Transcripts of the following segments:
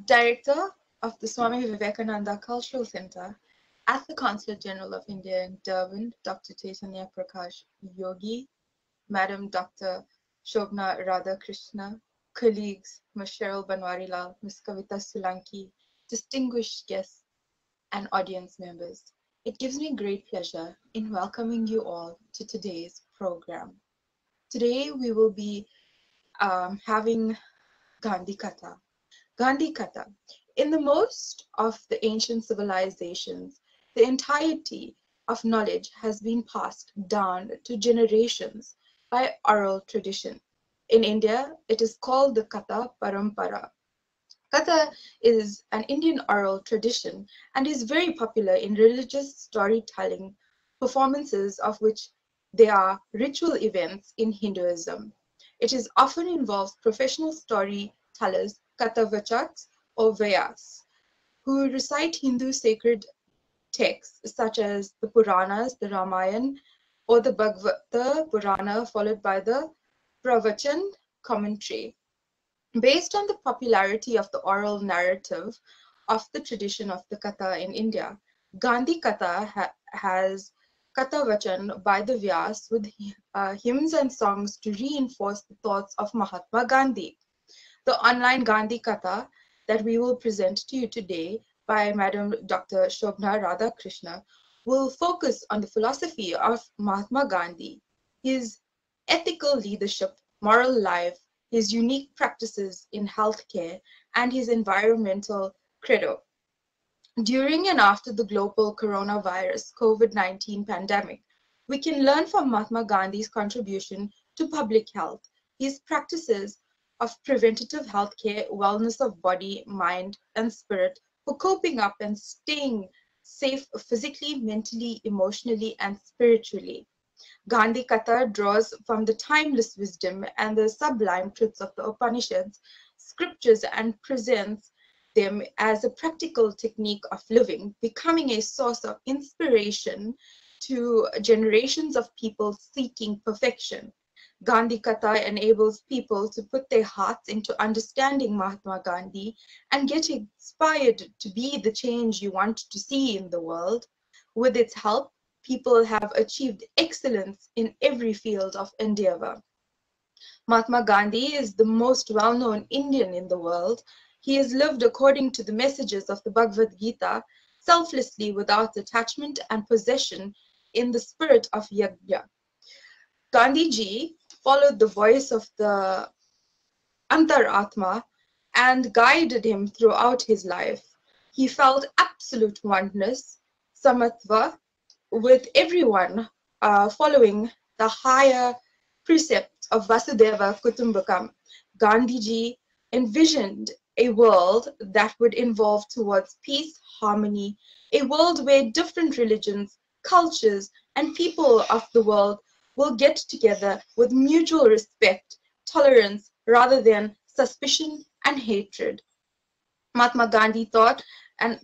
Director of the Swami Vivekananda Cultural Center at the Consulate General of India in Durban, Dr. Chaitanya Prakash Yogi, Madam Dr. Shobhana Radhakrishna, colleagues, Ms. Cheryl Banwarilal, Ms. Kavita Sulanki, distinguished guests, and audience members. It gives me great pleasure in welcoming you all to today's program. Today we will be having Gandhi Katha. Gandhi Katha. In the most of the ancient civilizations, the entirety of knowledge has been passed down to generations by oral tradition. In India, it is called the Katha Parampara. Katha is an Indian oral tradition and is very popular in religious storytelling performances, of which there are ritual events in Hinduism. It is often involves professional storytellers, Kathavachaks or Vyas, who recite Hindu sacred texts such as the Puranas, the Ramayana, or the Bhagavata Purana, followed by the Pravachan commentary. Based on the popularity of the oral narrative of the tradition of the Katha in India, Gandhi Katha has Katha Vachan by the Vyas with hymns and songs to reinforce the thoughts of Mahatma Gandhi. The online Gandhi Katha that we will present to you today by Madam Dr. Shobhana Radhakrishna will focus on the philosophy of Mahatma Gandhi, his ethical leadership, moral life, his unique practices in healthcare, and his environmental credo. During and after the global coronavirus COVID-19 pandemic, we can learn from Mahatma Gandhi's contribution to public health, his practices of preventative healthcare, wellness of body, mind, and spirit for coping up and staying safe physically, mentally, emotionally, and spiritually. Gandhi Katha draws from the timeless wisdom and the sublime truths of the Upanishads, scriptures, and presents them as a practical technique of living, becoming a source of inspiration to generations of people seeking perfection. Gandhi Katha enables people to put their hearts into understanding Mahatma Gandhi and get inspired to be the change you want to see in the world. With its help, people have achieved excellence in every field of endeavor. Mahatma Gandhi is the most well-known Indian in the world. He has lived according to the messages of the Bhagavad Gita, selflessly without attachment and possession in the spirit of yajna. Gandhiji followed the voice of the Antaratma and guided him throughout his life. He felt absolute oneness, samatva, with everyone following the higher precept of Vasudeva Kutumbakam. Gandhiji envisioned a world that would evolve towards peace, harmony, a world where different religions, cultures, and people of the world will get together with mutual respect, tolerance, rather than suspicion and hatred. Mahatma Gandhi thought and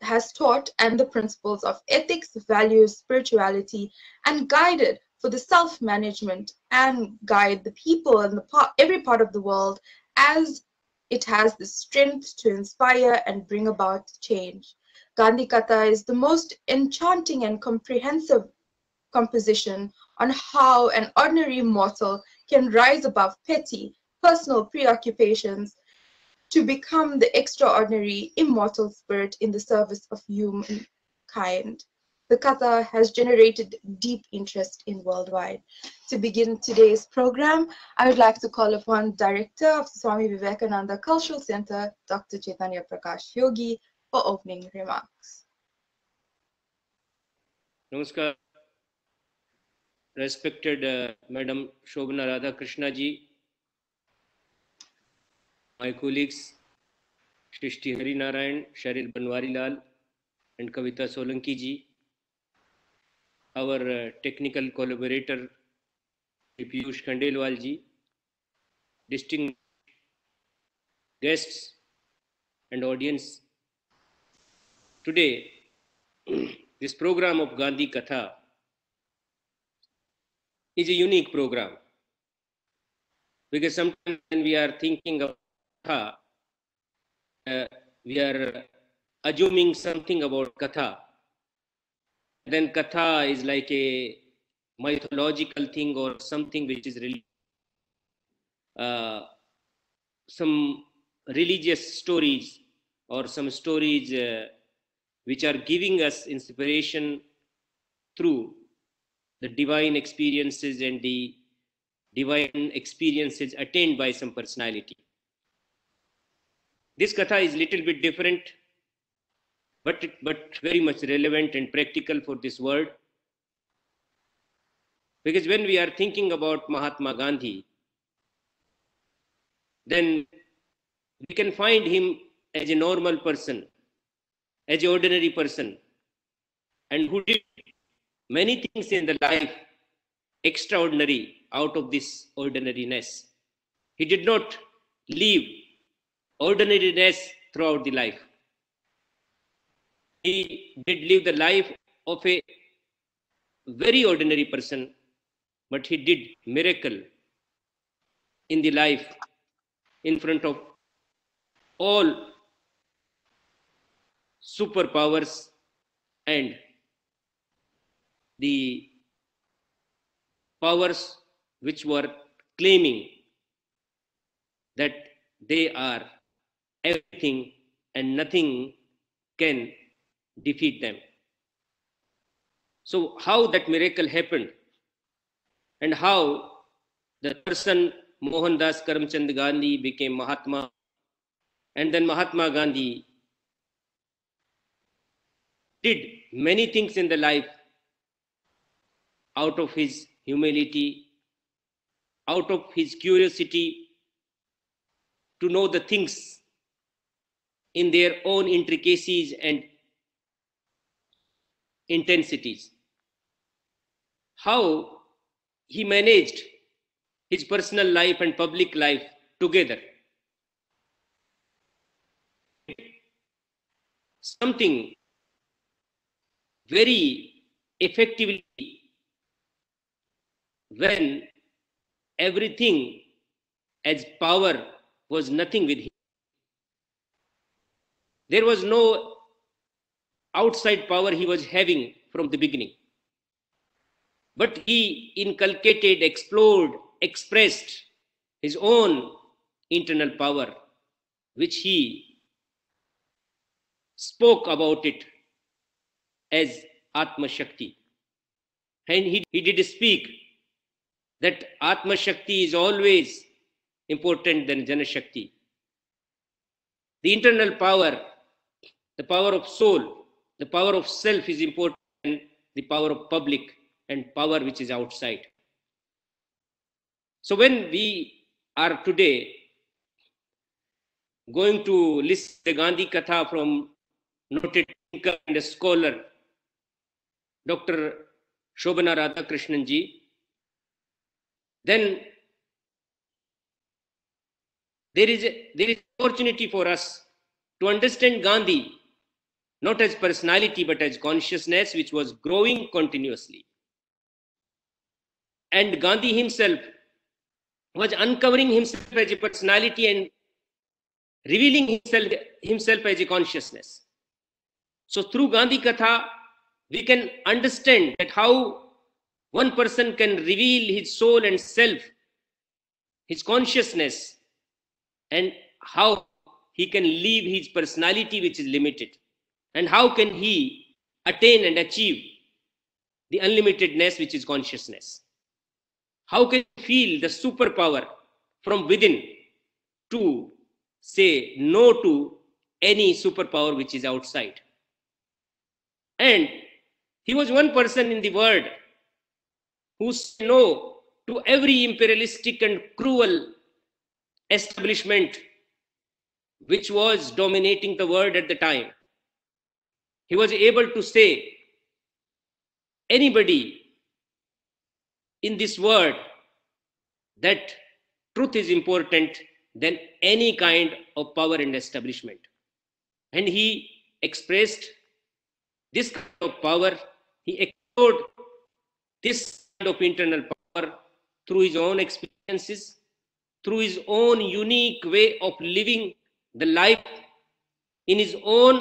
has taught and the principles of ethics, values, spirituality, and guided for the self-management and guide the people in every part of the world as it has the strength to inspire and bring about change. Gandhi Katha is the most enchanting and comprehensive composition on how an ordinary mortal can rise above petty, personal preoccupations to become the extraordinary, immortal spirit in the service of humankind. The Katha has generated deep interest in worldwide. To begin today's program, I would like to call upon Director of the Swami Vivekananda Cultural Center, Dr. Chaitanya Prakash Yogi, for opening remarks. Namaskar, respected Madam Shobhana Radhakrishna ji, my colleagues Shrishti Harinarayan, Cheryl Banwarilal, and Kavita Solanki ji, our technical collaborator Piyush Khandelwal ji, distinguished guests and audience. Today, this program of Gandhi Katha is a unique program because sometimes when we are thinking of Katha we are assuming something about Katha. Then Katha is like a mythological thing or something which is really some religious stories or some stories which are giving us inspiration through the divine experiences and the divine experiences attained by some personality. This Katha is little bit different, but very much relevant and practical for this world. Because when we are thinking about Mahatma Gandhi, then we can find him as a normal person, as an ordinary person, and who did many things in the life extraordinary out of this ordinariness. He did not live ordinariness throughout the life. He did live the life of a very ordinary person, but he did miracle in the life in front of all superpowers and the powers which were claiming that they are everything and nothing can defeat them. So how that miracle happened and how the person Mohandas Karamchand Gandhi became Mahatma, and then Mahatma Gandhi did many things in the life out of his humility, out of his curiosity to know the things in their own intricacies and intensities. How he managed his personal life and public life together. Something very effectively when everything as power was nothing with him. There was no outside power he was having from the beginning. But he inculcated, explored, expressed his own internal power, which he spoke about it as Atma Shakti. And he did speak that Atma Shakti is always important than Jana Shakti. The internal power, the power of soul, the power of self is important than the power of public and power which is outside. So when we are today going to listen to the Gandhi Katha from noted thinker and a scholar, Dr. Shobhana Radhakrishnan ji, then there is opportunity for us to understand Gandhi not as personality but as consciousness which was growing continuously. And Gandhi himself was uncovering himself as a personality and revealing himself as a consciousness. So through Gandhi Katha, we can understand that how one person can reveal his soul and self, his consciousness, and how he can leave his personality which is limited, and how can he attain and achieve the unlimitedness which is consciousness. How can he feel the superpower from within to say no to any superpower which is outside. And he was one person in the world who said no to every imperialistic and cruel establishment which was dominating the world at the time. He was able to say, anybody in this world, that truth is important than any kind of power and establishment. And he expressed this kind of power, he explored this kind of internal power through his own experiences, through his own unique way of living the life in his own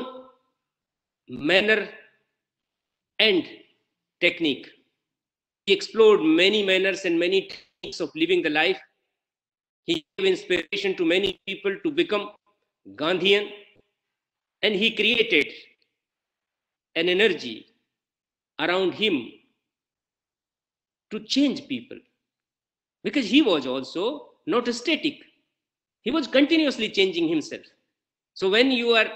manner and technique. He explored many manners and many techniques of living the life. He gave inspiration to many people to become Gandhian, and he created an energy around him to change people, because he was also not static. He was continuously changing himself. So when you are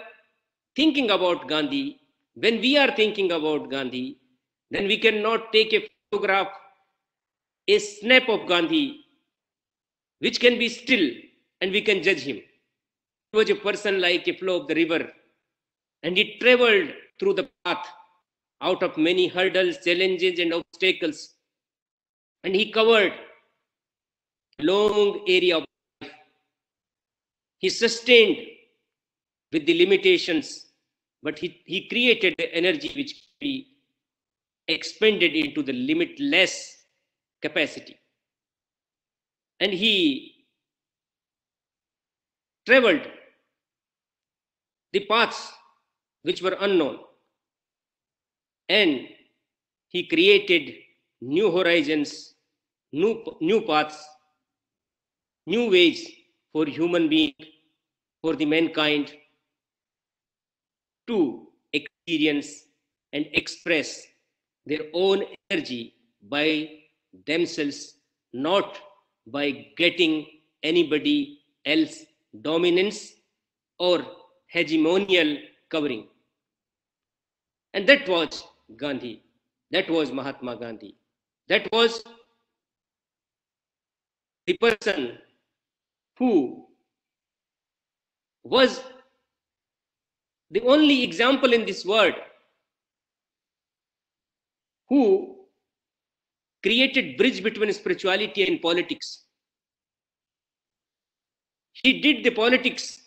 thinking about Gandhi, when we are thinking about Gandhi, then we cannot take a photograph, a snap of Gandhi, which can be still, and we can judge him. He was a person like a flow of the river, and he traveled through the path out of many hurdles, challenges, and obstacles. And he covered a long area of life. He sustained with the limitations, but he created the energy which can be expanded into the limitless capacity. And he traveled the paths which were unknown, and he created new horizons, new paths, new ways for human being, for the mankind to experience and express their own energy by themselves, not by getting anybody else dominance or hegemonial covering. And that was Gandhi. That was Mahatma Gandhi. That was the person who was the only example in this world who created bridge between spirituality and politics. He did the politics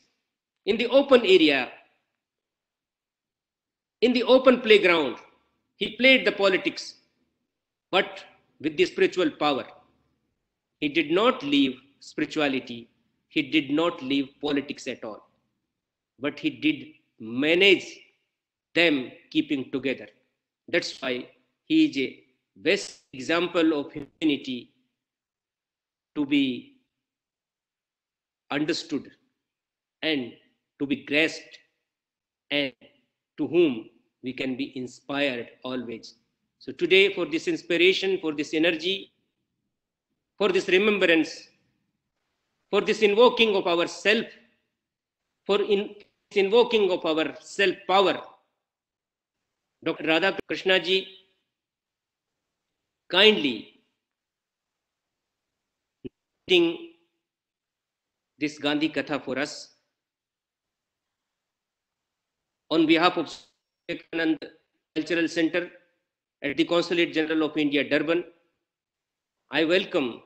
in the open area, in the open playground. He played the politics, but with the spiritual power. He did not leave spirituality. He did not leave politics at all, but he did manage them keeping together. That's why he is a best example of humanity to be understood and to be grasped, and to whom we can be inspired always. So today, for this inspiration, for this energy, for this remembrance, for this invoking of our self, for invoking of our self-power, Dr. Radhakrishna ji kindly reading this Gandhi Katha for us. On behalf of Vivekananda Cultural Center at the Consulate General of India, Durban, I welcome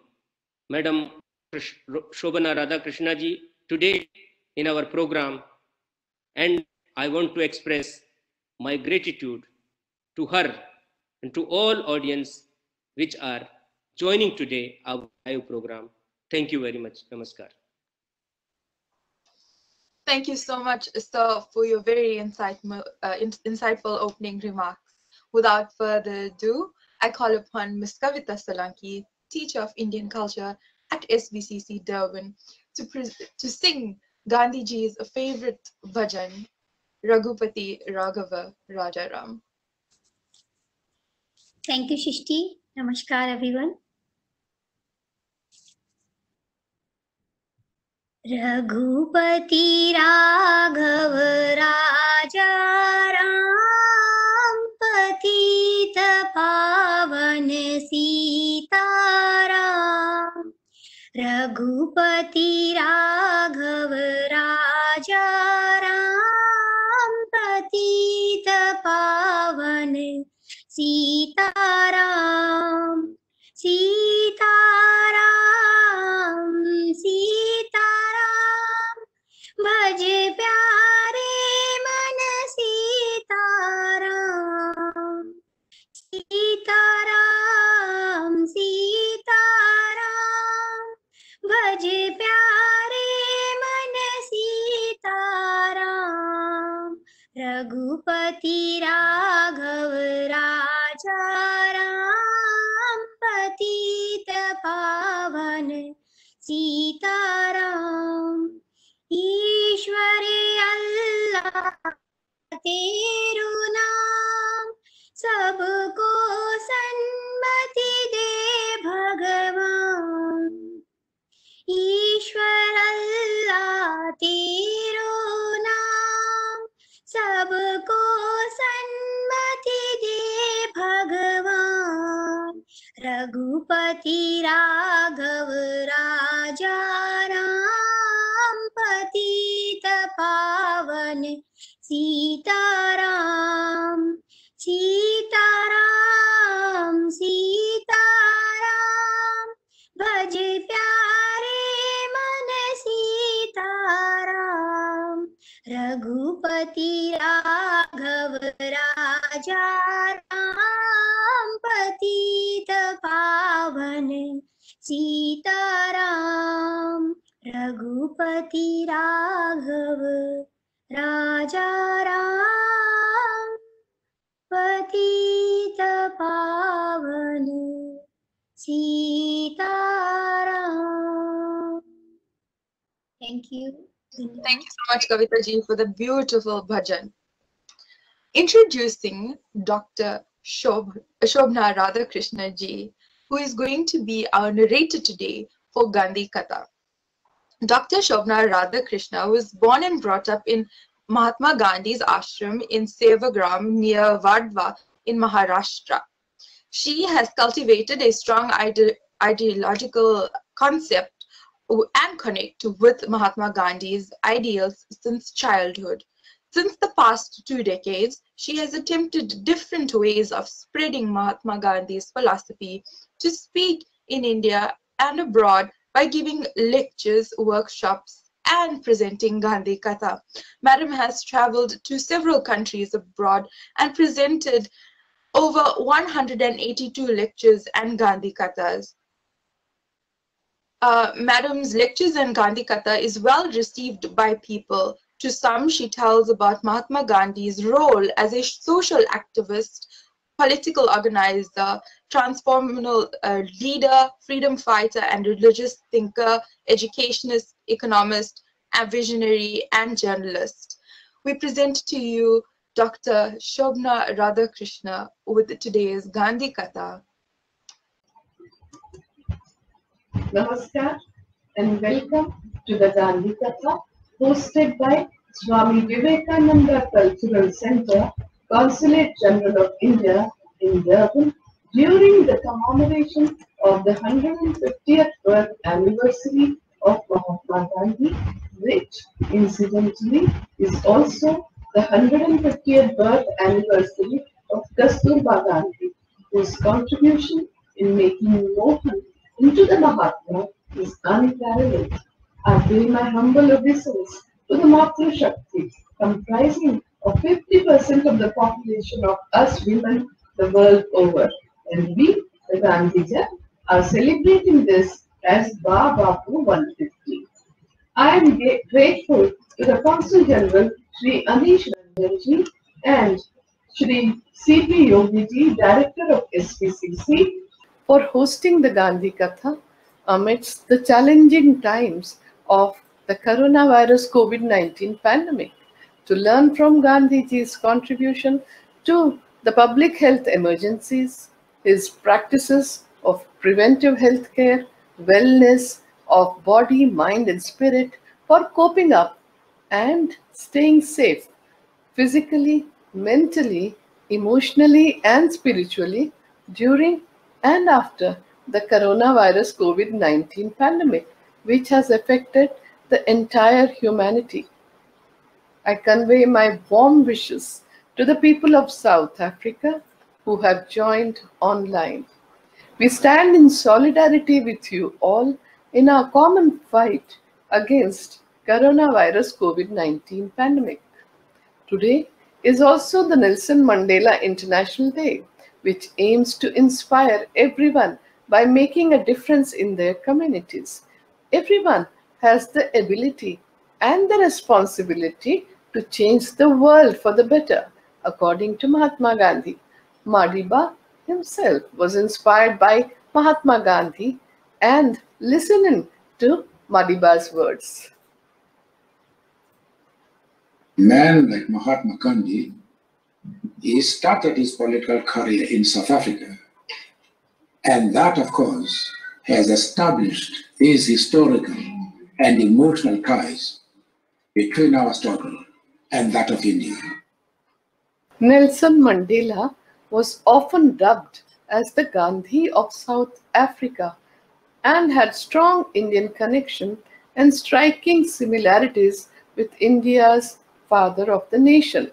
Madam Shobhana Radhakrishna ji today in our program, and I want to express my gratitude to her and to all audience which are joining today our live program. Thank you very much. Namaskar. Thank you so much, sir, for your very insightful opening remarks. Without further ado, I call upon Ms. Kavita Solanki, teacher of Indian culture at SVCC Durban, to sing Gandhiji's favorite bhajan, Raghupati Raghava Rajaram. Thank you, Shishti. Namaskar, everyone. Raghupati Raghav Raja Ram Patita Pavan Sita Ram. Raghupati Raghav Raja Ram Patita Pavan Sita Ram. Sita Ram, Sita Ram, bhaj pyare man Sita Ram. Sita Ram, Sita Ram, bhaj pyare man Sita Ram. Raghupati Raghav राजा राम, पतित पावन सीताराम। ईश्वर अल्लाह तेरू नाम, सबको सन्मति दे भगवान। ईश्वर अल्लाह तेरो नाम, सबको सन्मति दे भगवान। रघुपति राघव राजा राम, पतित पावन सीताराम। सीताराम सीताराम, भज प्यारे मन सीताराम। रघुपति राघव राजा राम, पतित पावन सीताराम। रघुपति राघव राजा राम, पतित पावन Sitaram. Thank you. Thank you so much, Kavita ji, for the beautiful bhajan. Introducing Dr. Shobhana Radhakrishna ji, who is going to be our narrator today for Gandhi Katha. Dr. Shobhana Radhakrishna was born and brought up in Mahatma Gandhi's ashram in Sevagram near Vadva in Maharashtra. She has cultivated a strong ideological concept and connect with Mahatma Gandhi's ideals since childhood. Since the past 2 decades, she has attempted different ways of spreading Mahatma Gandhi's philosophy to speak in India and abroad by giving lectures, workshops, and presenting Gandhi Katha. Madam has traveled to several countries abroad and presented over 182 lectures and Gandhi Kathas. Madam's lectures and Gandhi Katha is well received by people. To some, she tells about Mahatma Gandhi's role as a social activist, political organizer, transformational leader, freedom fighter, and religious thinker, educationist, economist, and visionary, and journalist. We present to you Dr. Shobhana Radhakrishna with today's Gandhi Katha. Namaskar and welcome to the Gandhi Katha, hosted by Swami Vivekananda Cultural Center, Consulate General of India in Durban, during the commemoration of the 150th birth anniversary of Mahatma Gandhi, which incidentally is also the 150th birth anniversary of Kasturba Gandhi, whose contribution in making Mohan into the Mahatma is unparalleled. I pay my humble obeisance to the Matru Shakti, comprising of 50% of the population of us women the world over. And we, the Gandhija, are celebrating this as Ba Bapu 150. I am grateful to the Consul General Shri Anish Ranjanji and Shri C.P. Yogiji, Director of SVCC, for hosting the Gandhi Katha amidst the challenging times of the coronavirus COVID-19 pandemic, to learn from Gandhiji's contribution to the public health emergencies, his practices of preventive health care, wellness of body, mind and spirit for coping up and staying safe physically, mentally, emotionally and spiritually during and after the coronavirus COVID-19 pandemic, which has affected the entire humanity. I convey my warm wishes to the people of South Africa who have joined online. We stand in solidarity with you all in our common fight against coronavirus COVID-19 pandemic. Today is also the Nelson Mandela International Day, which aims to inspire everyone by making a difference in their communities. Everyone has the ability and the responsibility to change the world for the better, according to Mahatma Gandhi. Madiba himself was inspired by Mahatma Gandhi and listening to Madiba's words. A man like Mahatma Gandhi, he started his political career in South Africa. And that, of course, has established these historical and emotional ties between our struggle and that of India. Nelson Mandela was often dubbed as the Gandhi of South Africa and had strong Indian connection and striking similarities with India's father of the nation.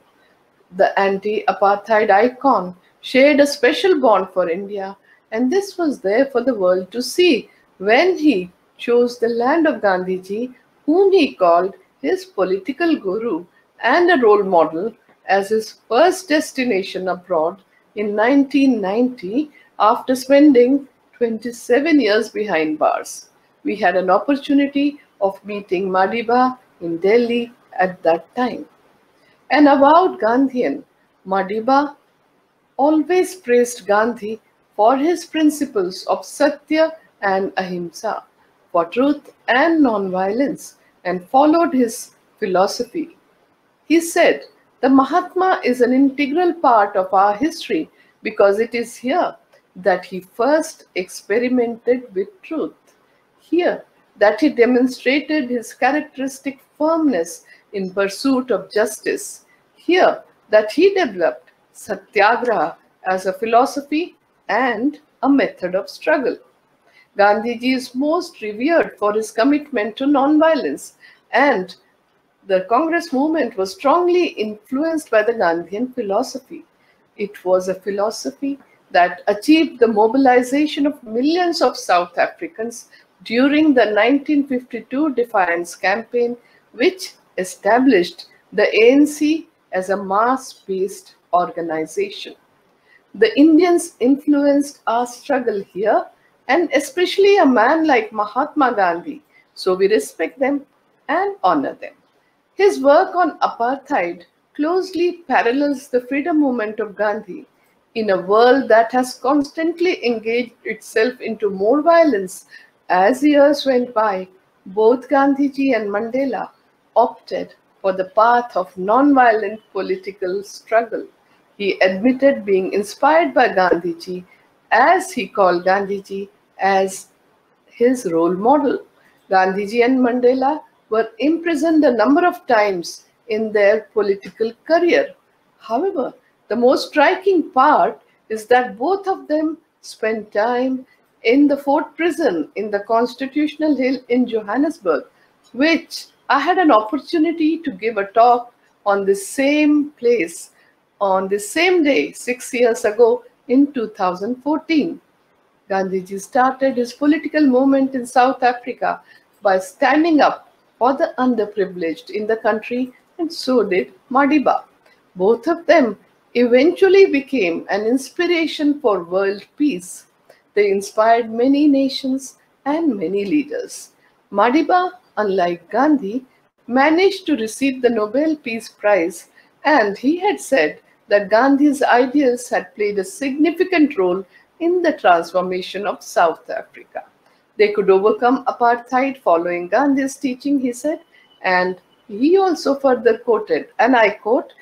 The anti-apartheid icon shared a special bond for India, and this was there for the world to see when he chose the land of Gandhiji, whom he called his political guru and a role model, as his first destination abroad in 1990 after spending 27 years behind bars. We had an opportunity of meeting Madiba in Delhi at that time. And about Gandhian, Madiba always praised Gandhi for his principles of Satya and Ahimsa, for truth and non-violence, and followed his philosophy. He said, "The Mahatma is an integral part of our history because it is here that he first experimented with truth, here that he demonstrated his characteristic firmness in pursuit of justice, here that he developed Satyagraha as a philosophy and a method of struggle. Gandhiji is most revered for his commitment to non-violence, and the Congress movement was strongly influenced by the Gandhian philosophy. It was a philosophy that achieved the mobilization of millions of South Africans during the 1952 Defiance Campaign, which established the ANC as a mass-based organization. The Indians influenced our struggle here, and especially a man like Mahatma Gandhi, so we respect them and honor them. His work on apartheid closely parallels the freedom movement of Gandhi. In a world that has constantly engaged itself into more violence, as years went by, both Gandhiji and Mandela opted for the path of non-violent political struggle. He admitted being inspired by Gandhiji, as he called Gandhiji as his role model. Gandhiji and Mandela were imprisoned a number of times in their political career. However, the most striking part is that both of them spent time in the Fort Prison in the Constitutional Hill in Johannesburg, which I had an opportunity to give a talk on the same place on the same day 6 years ago in 2014. Gandhiji started his political movement in South Africa by standing up for the underprivileged in the country, and so did Madiba. Both of them eventually became an inspiration for world peace. They inspired many nations and many leaders. Madiba, unlike Gandhi, managed to receive the Nobel Peace Prize, and he had said that Gandhi's ideals had played a significant role in the transformation of South Africa. They could overcome apartheid following Gandhi's teaching, he said, and he also further quoted, and I quote,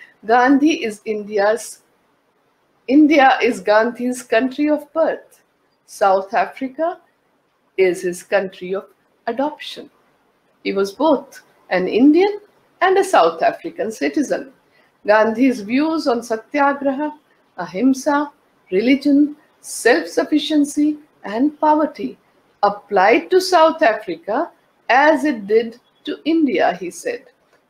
India is Gandhi's country of birth. South Africa is his country of adoption. He was both an Indian and a South African citizen. Gandhi's views on Satyagraha, Ahimsa, religion, self-sufficiency, and poverty applied to South Africa as it did to India, he said.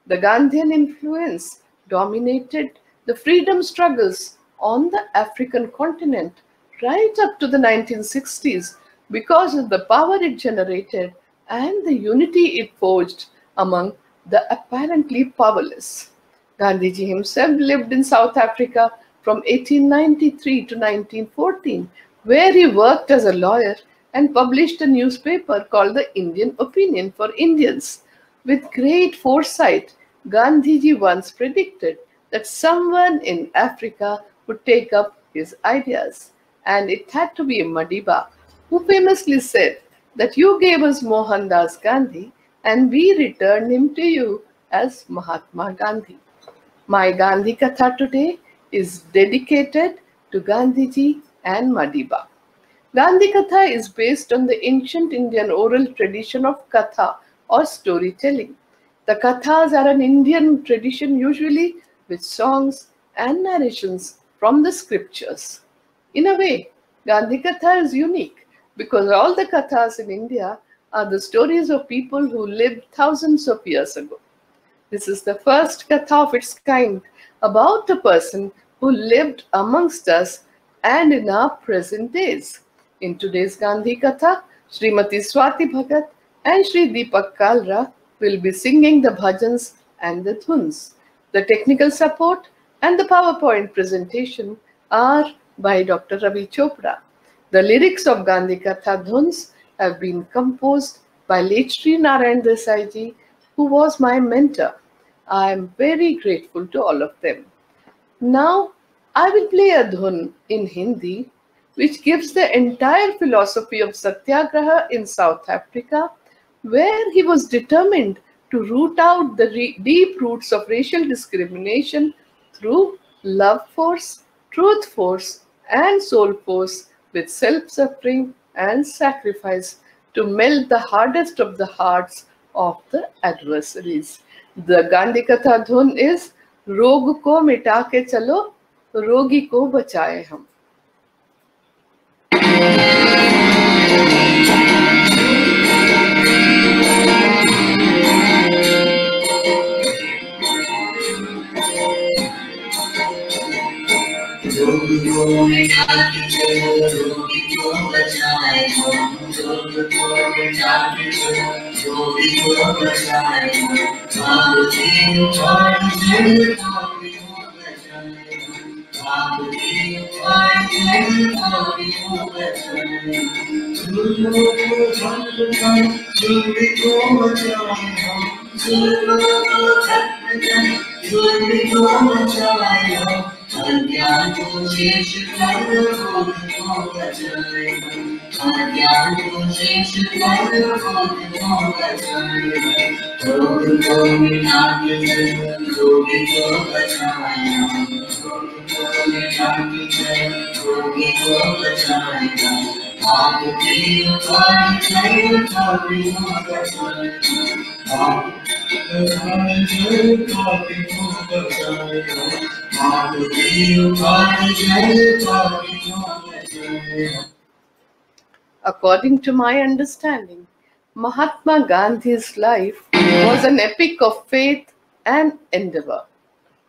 The Gandhian influence dominated the freedom struggles on the African continent right up to the 1960s because of the power it generated and the unity it forged among the apparently powerless. Gandhiji himself lived in South Africa from 1893 to 1914, where he worked as a lawyer and published a newspaper called the Indian Opinion for Indians. With great foresight, Gandhiji once predicted that someone in Africa would take up his ideas, and it had to be Madiba, who famously said that you gave us Mohandas Gandhi and we returned him to you as Mahatma Gandhi. My Gandhi Katha today is dedicated to Gandhiji and Madiba. Gandhi Katha is based on the ancient Indian oral tradition of Katha or storytelling. The Kathas are an Indian tradition usually with songs and narrations from the scriptures. In a way, Gandhi Katha is unique because all the Kathas in India are the stories of people who lived thousands of years ago. This is the first Katha of its kind about a person who lived amongst us and in our present days. In today's Gandhi Katha, Srimati Swati Bhagat and Sri Deepak Kalra will be singing the bhajans and the dhuns. The technical support and the PowerPoint presentation are by Dr. Ravi Chopra. The lyrics of Gandhi Katha dhuns have been composed by late Sri Narayan Desai ji, who was my mentor. I am very grateful to all of them. Now, I will play a dhun in Hindi, which gives the entire philosophy of Satyagraha in South Africa, where he was determined to root out the deep roots of racial discrimination through love force, truth force, and soul force with self-suffering and sacrifice to melt the hardest of the hearts of the adversaries. The Gandhi Katha dhun is रोग को मिटा के चलो रोगी को बचाए हम. रोगी को मिटा के चलो रोगी को बचाए हम. रोग को मिटा के चलो रोगी को बचाए हम. भारती उपाय जय भावी को बचाए हम. भारती उपाय जय भावी को बचाए हम. जुल्मों को खत्म कर जुल्मी को बचाए हम. जुल्मों को खत्म कर जुल्मी को बचाए हम. अज्ञान को शेष कर रोग को बचाए हम. अज्ञान को शेष कर रोग को बचाए हम. रोग को मिटा के चलो रोगी को बचाए हम. रोग को मिटा के चलो रोगी को बचाए हम. आपकी उपाय जय भावी को बचाए हम. आपकी उपाय जय भावी को बचाए हम. According to my understanding, Mahatma Gandhi's life was an epic of faith and endeavor.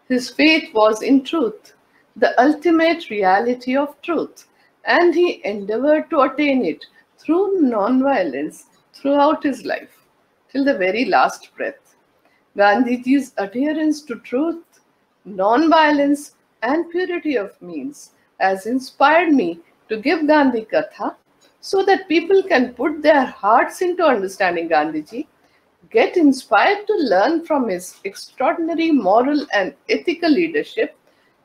His faith was in truth, the ultimate reality of truth, and he endeavored to attain it through non-violence throughout his life, till the very last breath. Gandhiji's adherence to truth, non-violence and purity of means has inspired me to give Gandhi Katha so that people can put their hearts into understanding Gandhiji, get inspired to learn from his extraordinary moral and ethical leadership,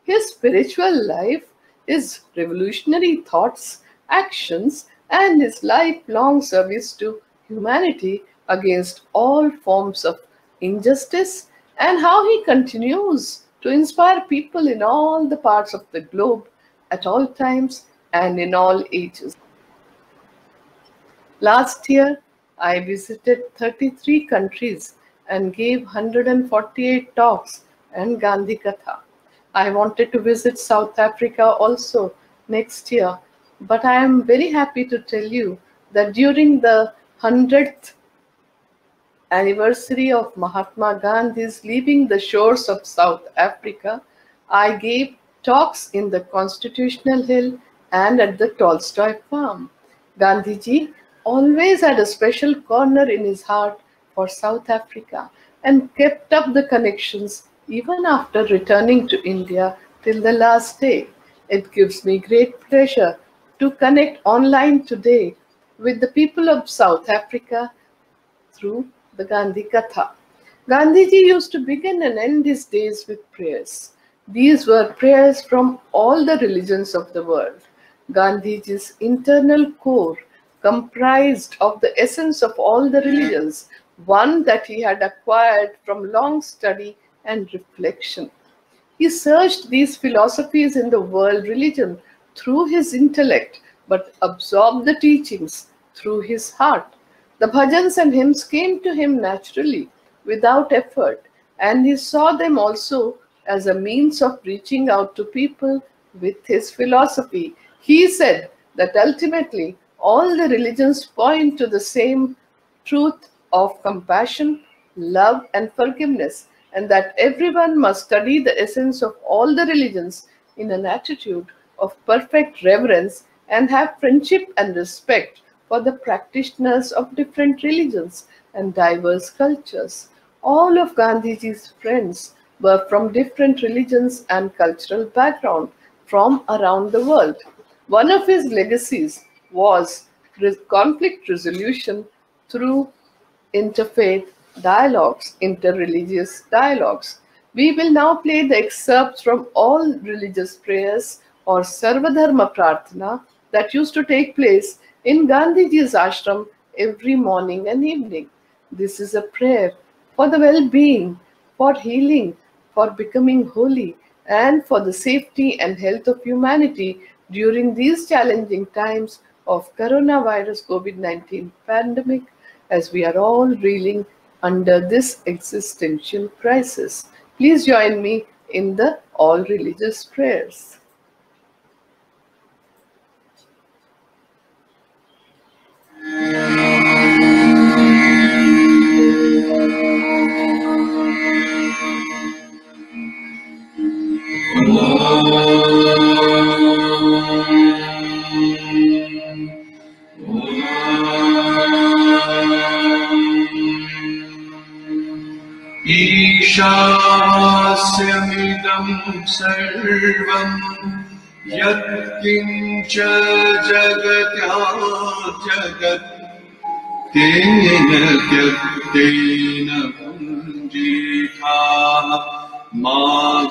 his spiritual life, his revolutionary thoughts, actions, and his lifelong service to humanity against all forms of injustice, and how he continues to inspire people in all the parts of the globe at all times and in all ages. Last year, I visited 33 countries and gave 148 talks and Gandhi Katha. I wanted to visit South Africa also next year, but I am very happy to tell you that during the 100th anniversary of Mahatma Gandhi's leaving the shores of South Africa, I gave talks in the Constitutional Hill and at the Tolstoy Farm. Gandhiji always had a special corner in his heart for South Africa and kept up the connections even after returning to India till the last day. It gives me great pleasure to connect online today with the people of South Africa through the Gandhi Katha. Gandhiji used to begin and end his days with prayers. These were prayers from all the religions of the world. Gandhiji's internal core comprised of the essence of all the religions, one that he had acquired from long study and reflection. He searched these philosophies in the world religion through his intellect, but absorbed the teachings through his heart. The bhajans and hymns came to him naturally, without effort, and he saw them also as a means of reaching out to people with his philosophy. He said that ultimately all the religions point to the same truth of compassion, love, and forgiveness, and that everyone must study the essence of all the religions in an attitude of perfect reverence and have friendship and respect for the practitioners of different religions and diverse cultures. All of Gandhiji's friends were from different religions and cultural background from around the world. One of his legacies was conflict resolution through interfaith dialogues, interreligious dialogues. We will now play the excerpts from all religious prayers or Sarvadharma Prarthana that used to take place in Gandhiji's ashram every morning and evening. This is a prayer for the well-being, for healing, for becoming holy, and for the safety and health of humanity during these challenging times of coronavirus COVID-19 pandemic, as we are all reeling under this existential crisis. Please join me in the all religious prayers. ईशास्यमिदं सर्वं यत्किञ्च जगत्याजगत् तेन त्यक्तेन पुञ्जीथाः मा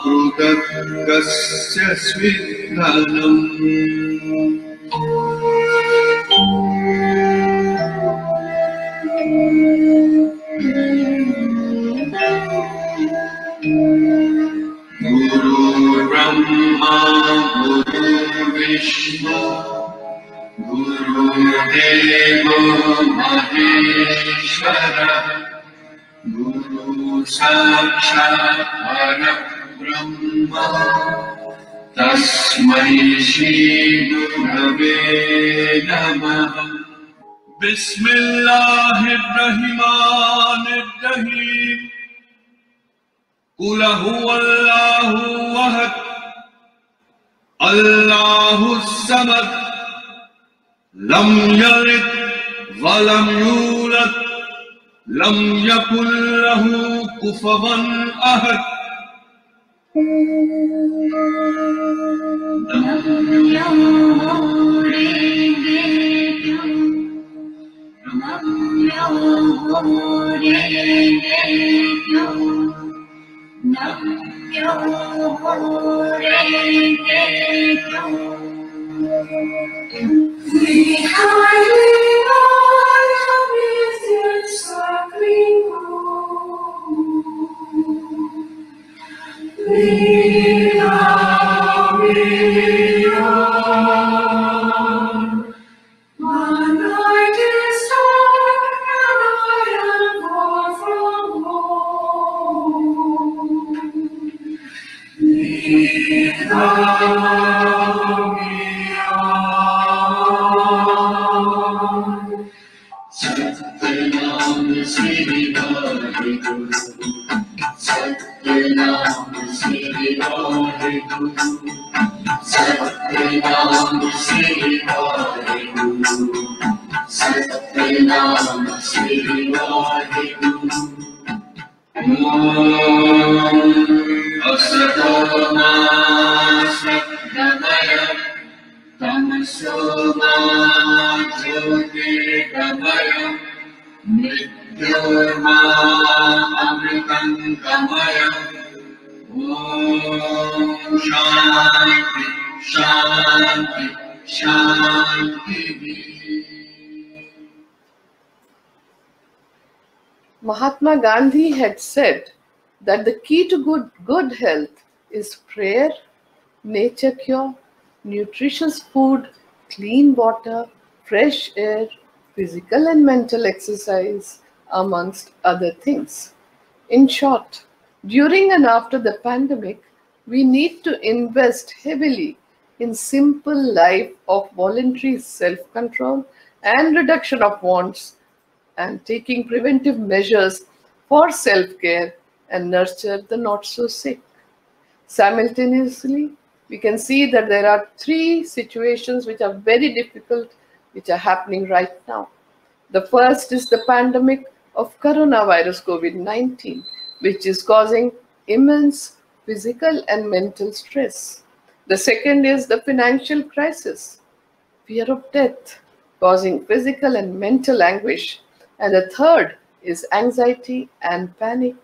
गृहकस्य स्विद्धनम्। गुरुर्ब्रह्मा गुरुर्विष्णु गुरुर्देवो महेश्वरः गुरु साक्षात् परब्रह्म तस्मै श्री गुरवे नमः। बिस्मिल्लाहिर्रहमानिर्रहीम। कुल हुवल्लाहु अहद अल्लाहुस Samad lump यलिद वलम यूलद lump यकुल Lahu कुफुवन Ahad. Om Shanti, Shanti, Shanti. Mahatma Gandhi had said that the key to good health is prayer, nature cure, nutritious food, clean water, fresh air, physical and mental exercise, amongst other things. In short, during and after the pandemic, we need to invest heavily in simple life of voluntary self-control and reduction of wants and taking preventive measures for self-care and nurture the not-so-sick. Simultaneously, we can see that there are three situations which are very difficult, which are happening right now. The first is the pandemic of coronavirus COVID-19, which is causing immense physical and mental stress. The second is the financial crisis, fear of death, causing physical and mental anguish. And the third is anxiety and panic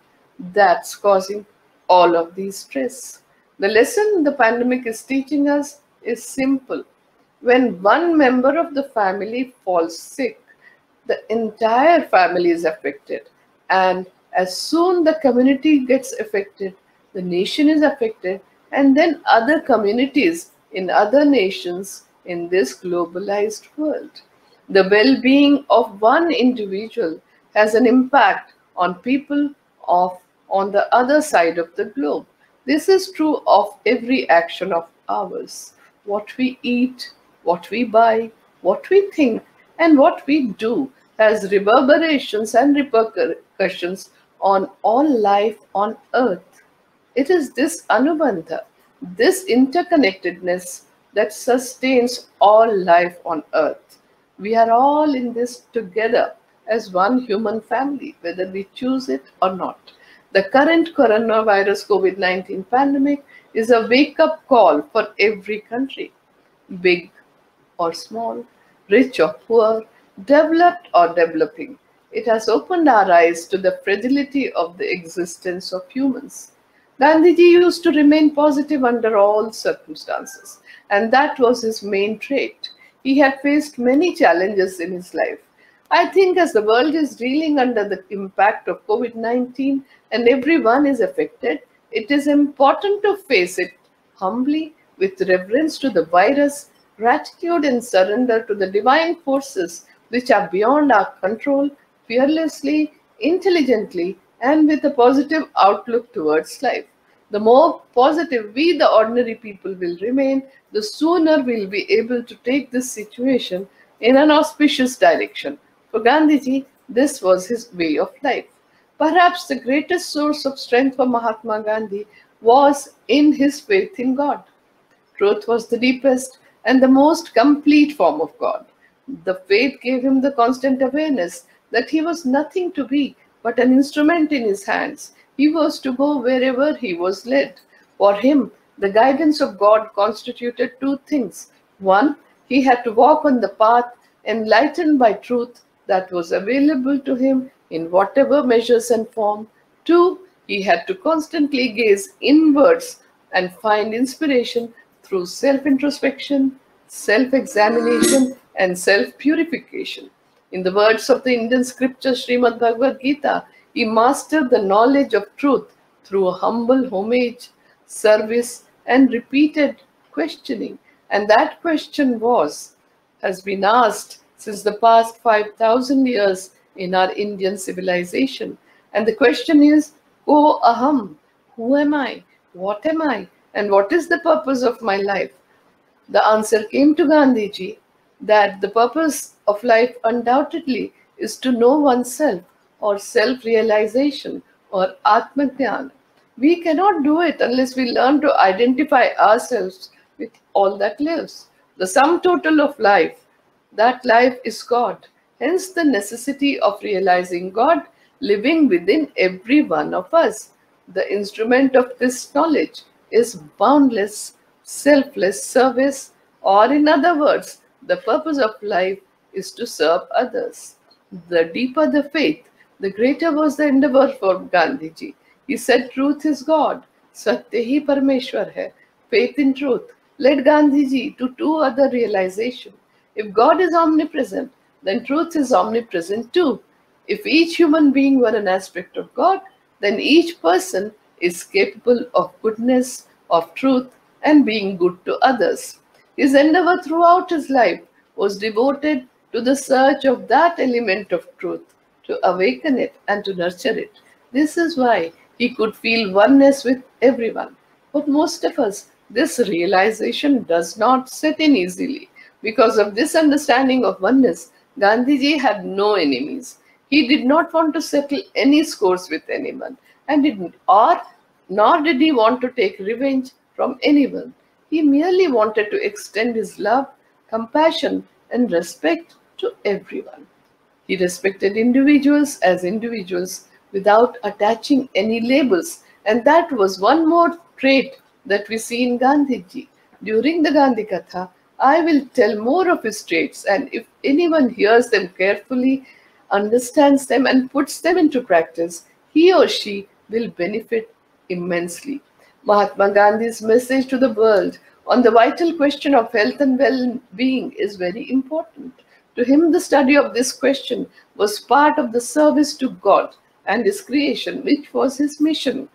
that's causing all of these stress. The lesson the pandemic is teaching us is simple. When one member of the family falls sick, the entire family is affected. And as soon the community gets affected, the nation is affected, and then other communities in other nations in this globalized world. The well-being of one individual has an impact on people on the other side of the globe. This is true of every action of ours. What we eat, what we buy, what we think, and what we do has reverberations and repercussions on all life on earth. It is this anubandha, this interconnectedness that sustains all life on earth. We are all in this together as one human family, whether we choose it or not. The current coronavirus COVID-19 pandemic is a wake-up call for every country, big or small, rich or poor, developed or developing. It has opened our eyes to the fragility of the existence of humans. Gandhiji used to remain positive under all circumstances, and that was his main trait. He had faced many challenges in his life. I think as the world is reeling under the impact of COVID-19 and everyone is affected, it is important to face it humbly with reverence to the virus, gratitude and surrender to the divine forces which are beyond our control, fearlessly, intelligently, and with a positive outlook towards life. The more positive we, the ordinary people, will remain, the sooner we'll be able to take this situation in an auspicious direction. For Gandhiji, this was his way of life. Perhaps the greatest source of strength for Mahatma Gandhi was in his faith in God. Truth was the deepest and the most complete form of God. The faith gave him the constant awareness that he was nothing to be but an instrument in his hands. He was to go wherever he was led. For him, the guidance of God constituted two things. One, he had to walk on the path enlightened by truth that was available to him in whatever measures and form. Two, he had to constantly gaze inwards and find inspiration through self-introspection, self-examination, and self-purification. In the words of the Indian scripture Srimad Bhagavad Gita, he mastered the knowledge of truth through humble homage, service, and repeated questioning. And that question has been asked since the past 5,000 years in our Indian civilization. And the question is, Ko Aham, who am I? What am I? And what is the purpose of my life? The answer came to Gandhiji that the purpose of life undoubtedly is to know oneself, or self-realization, or Atma-Jnana. We cannot do it unless we learn to identify ourselves with all that lives. The sum total of life, that life is God. Hence the necessity of realizing God living within every one of us. The instrument of this knowledge is boundless, selfless service, or in other words, the purpose of life is to serve others. The deeper the faith, the greater was the endeavor for Gandhiji. He said, truth is God, Satya hi Parmeshwar hai, faith in truth led Gandhiji to two other realizations. If God is omnipresent, then truth is omnipresent too. If each human being were an aspect of God, then each person is capable of goodness, of truth, and being good to others. His endeavor throughout his life was devoted to the search of that element of truth, to awaken it and to nurture it. This is why he could feel oneness with everyone. But most of us, this realization does not set in easily. Because of this understanding of oneness, Gandhiji had no enemies. He did not want to settle any scores with anyone, nor did he want to take revenge from anyone. He merely wanted to extend his love, compassion, and respect to everyone. He respected individuals as individuals without attaching any labels, and that was one more trait that we see in Gandhiji. During the Gandhi Katha, I will tell more of his traits, and if anyone hears them carefully, understands them, and puts them into practice, he or she will benefit immensely. Mahatma Gandhi's message to the world on the vital question of health and well-being is very important. To him, the study of this question was part of the service to God and his creation, which was his mission.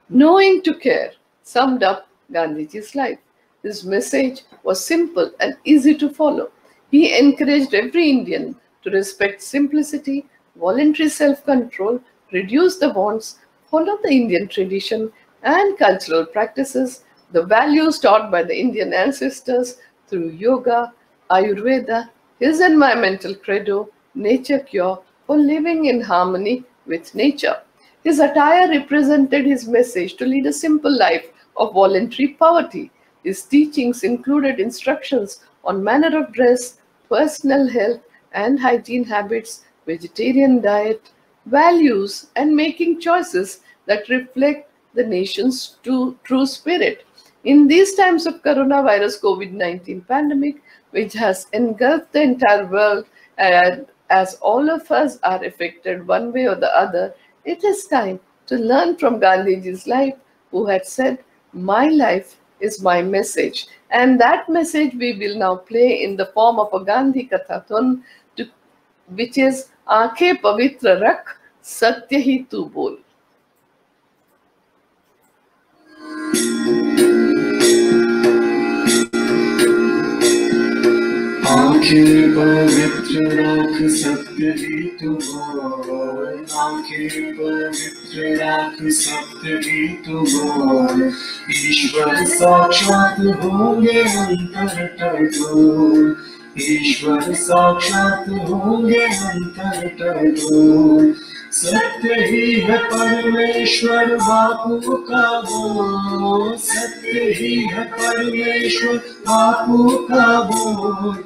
Knowing to care summed up Gandhiji's life. His message was simple and easy to follow. He encouraged every Indian to respect simplicity, voluntary self-control, reduce the wants, follow the Indian tradition and cultural practices, the values taught by the Indian ancestors through yoga, Ayurveda, his environmental credo, nature cure for living in harmony with nature. His attire represented his message to lead a simple life of voluntary poverty. His teachings included instructions on manner of dress, personal health and hygiene habits, vegetarian diet, values, and making choices that reflect the nation's true spirit. In these times of coronavirus COVID-19 pandemic, which has engulfed the entire world, and as all of us are affected one way or the other, it is time to learn from Gandhiji's life, who had said, "My life is my message." And that message we will now play in the form of a Gandhi Katha, which is "Aankhein Pavitra Rakh, Satya hi tu bol." आंखें पवित्र राख सत्य ही तू बोल, आंखें पवित्र राख सत्य ही तू बोल, ईश्वर साक्षात होंगे अंतर टटोल, ईश्वर साक्षात होंगे अंतर टटोल, सत्य ही है परमेश्वर बापू का बोल, सत्य ही है परमेश्वर बापू का बोल,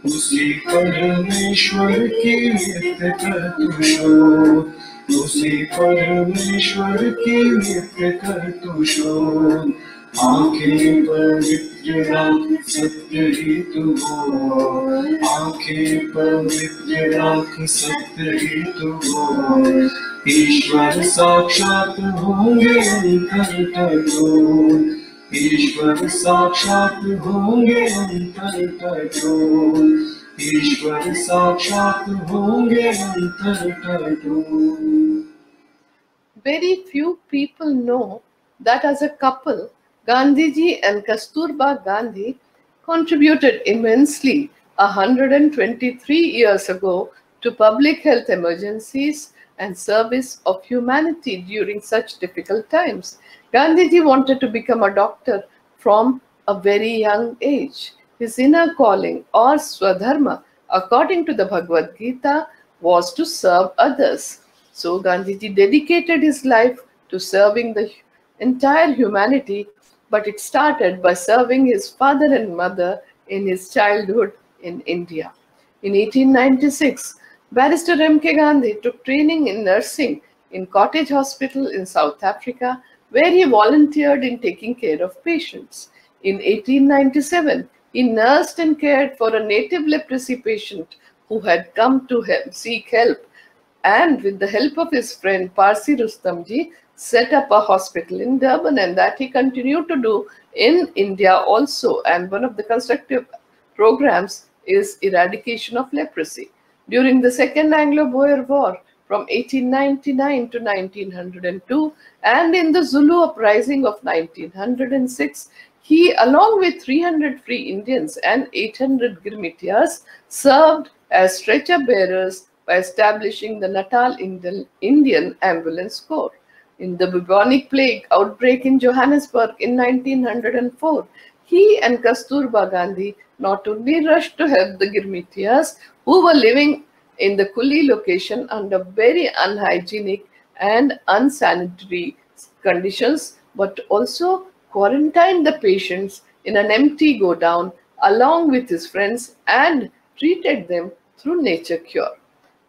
उसी परमेश्वर की नित्य कर तू शोध, उसी परमेश्वर की नित्य कर तू शोध, आंखें पवित्र राख सत्य ही तू बोल, आंखें पवित्र राख सत्य ही तू बोल, ईश्वर साक्षात होंगे अंतर टटोल, ईश्वर साक्षात होंगे अंतर टटोल, ईश्वर साक्षात होंगे अंतर टटोल. Very few people know that as a couple, Gandhiji and Kasturba Gandhi contributed immensely 123 years ago to public health emergencies and service of humanity during such difficult times. Gandhiji wanted to become a doctor from a very young age. His inner calling, or Swadharma, according to the Bhagavad Gita, was to serve others. So Gandhiji dedicated his life to serving the entire humanity, but it started by serving his father and mother in his childhood in India. In 1896, Barrister M.K. Gandhi took training in nursing in Cottage Hospital in South Africa, where he volunteered in taking care of patients. In 1897, he nursed and cared for a native leprosy patient who had come to seek help and with the help of his friend Parsi Rustamji, set up a hospital in Durban, and that he continued to do in India also. And one of the constructive programs is eradication of leprosy. During the Second Anglo-Boer War from 1899 to 1902 and in the Zulu uprising of 1906, he, along with 300 free Indians and 800 Girmitias, served as stretcher bearers by establishing the Natal Indian Ambulance Corps. In the bubonic plague outbreak in Johannesburg in 1904, he and Kasturba Gandhi not only rushed to help the Girmitias who were living in the Kuli location under very unhygienic and unsanitary conditions, but also quarantined the patients in an empty godown along with his friends and treated them through nature cure.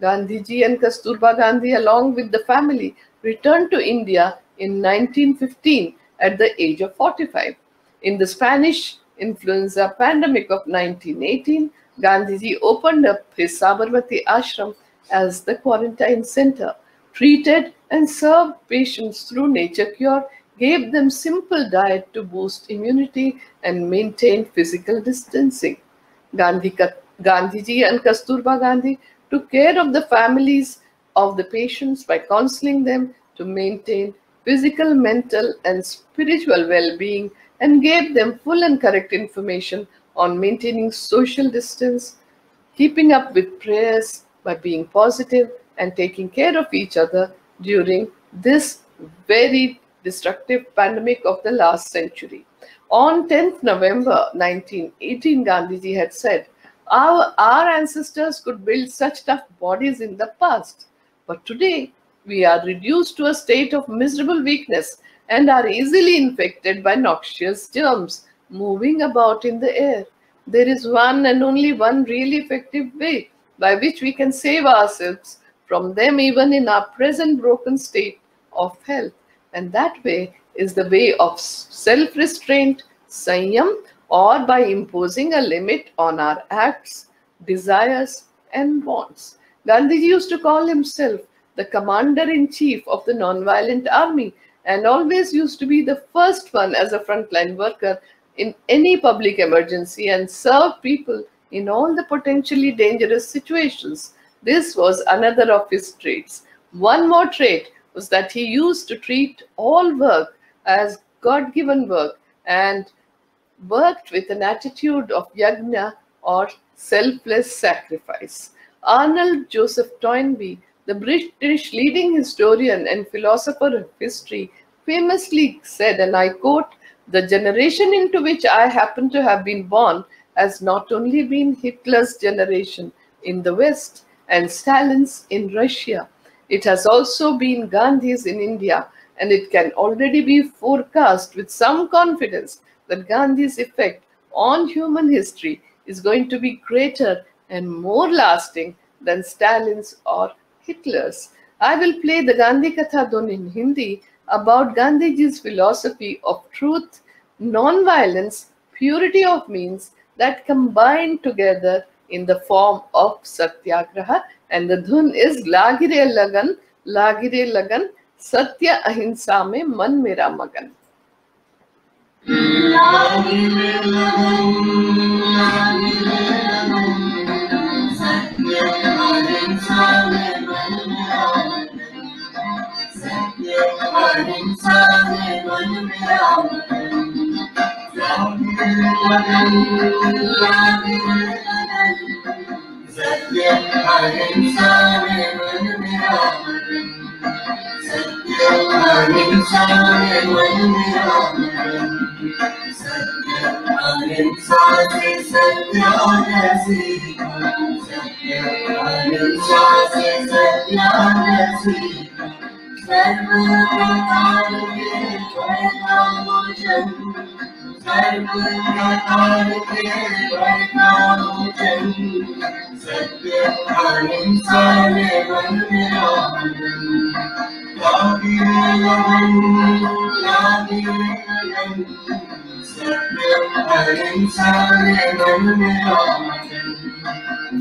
Gandhiji and Kasturba Gandhi, along with the family, returned to India in 1915 at the age of 45. In the Spanish influenza pandemic of 1918, Gandhiji opened up his Sabarmati ashram as the quarantine center, treated and served patients through nature cure, gave them simple diet to boost immunity and maintain physical distancing. Gandhiji and Kasturba Gandhi took care of the families of the patients by counseling them to maintain physical, mental, and spiritual well-being, and gave them full and correct information on maintaining social distance, keeping up with prayers by being positive and taking care of each other during this very destructive pandemic of the last century. On 10th November 1918, Gandhiji had said, our ancestors could build such tough bodies in the past, but today we are reduced to a state of miserable weakness and are easily infected by noxious germs moving about in the air. There is one and only one really effective way by which we can save ourselves from them even in our present broken state of health. And that way is the way of self-restraint, sanyam, or by imposing a limit on our acts, desires, and wants. Gandhiji used to call himself the commander-in-chief of the non-violent army and always used to be the first one as a frontline worker in any public emergency and serve people in all the potentially dangerous situations. This was another of his traits. One more trait was that he used to treat all work as God-given work and worked with an attitude of yajna or selfless sacrifice. Arnold Joseph Toynbee, the British leading historian and philosopher of history, famously said, and I quote, "The generation into which I happen to have been born has not only been Hitler's generation in the West and Stalin's in Russia, it has also been Gandhi's in India, and it can already be forecast with some confidence that Gandhi's effect on human history is going to be greater and more lasting than Stalin's or Hitler's." I will play the Gandhi Katha done in Hindi about Gandhiji's philosophy of truth, non-violence, purity of means that combined together in the form of Satyagraha, and the dhun is Lagire Lagan, Satya Ahimsa mein man mera magan. Lagire lagan, Satya Ahimsa mein man mera magan. Satya Ahimsa mein man mera magan. Lagire lagan, Satya Ahimsa mein man mera magan. Satya Ahimsa mein man mera magan. Satya Ahimsa se satyagraha seeka. Satya Ahimsa se satyagraha seeka. Sarva prakar ke varnamojan. Sarva prakar ke varnamojan. Satya Ahimsa mein man mera magan. Lagire lagan, Satya Ahimsa mein man mera magan.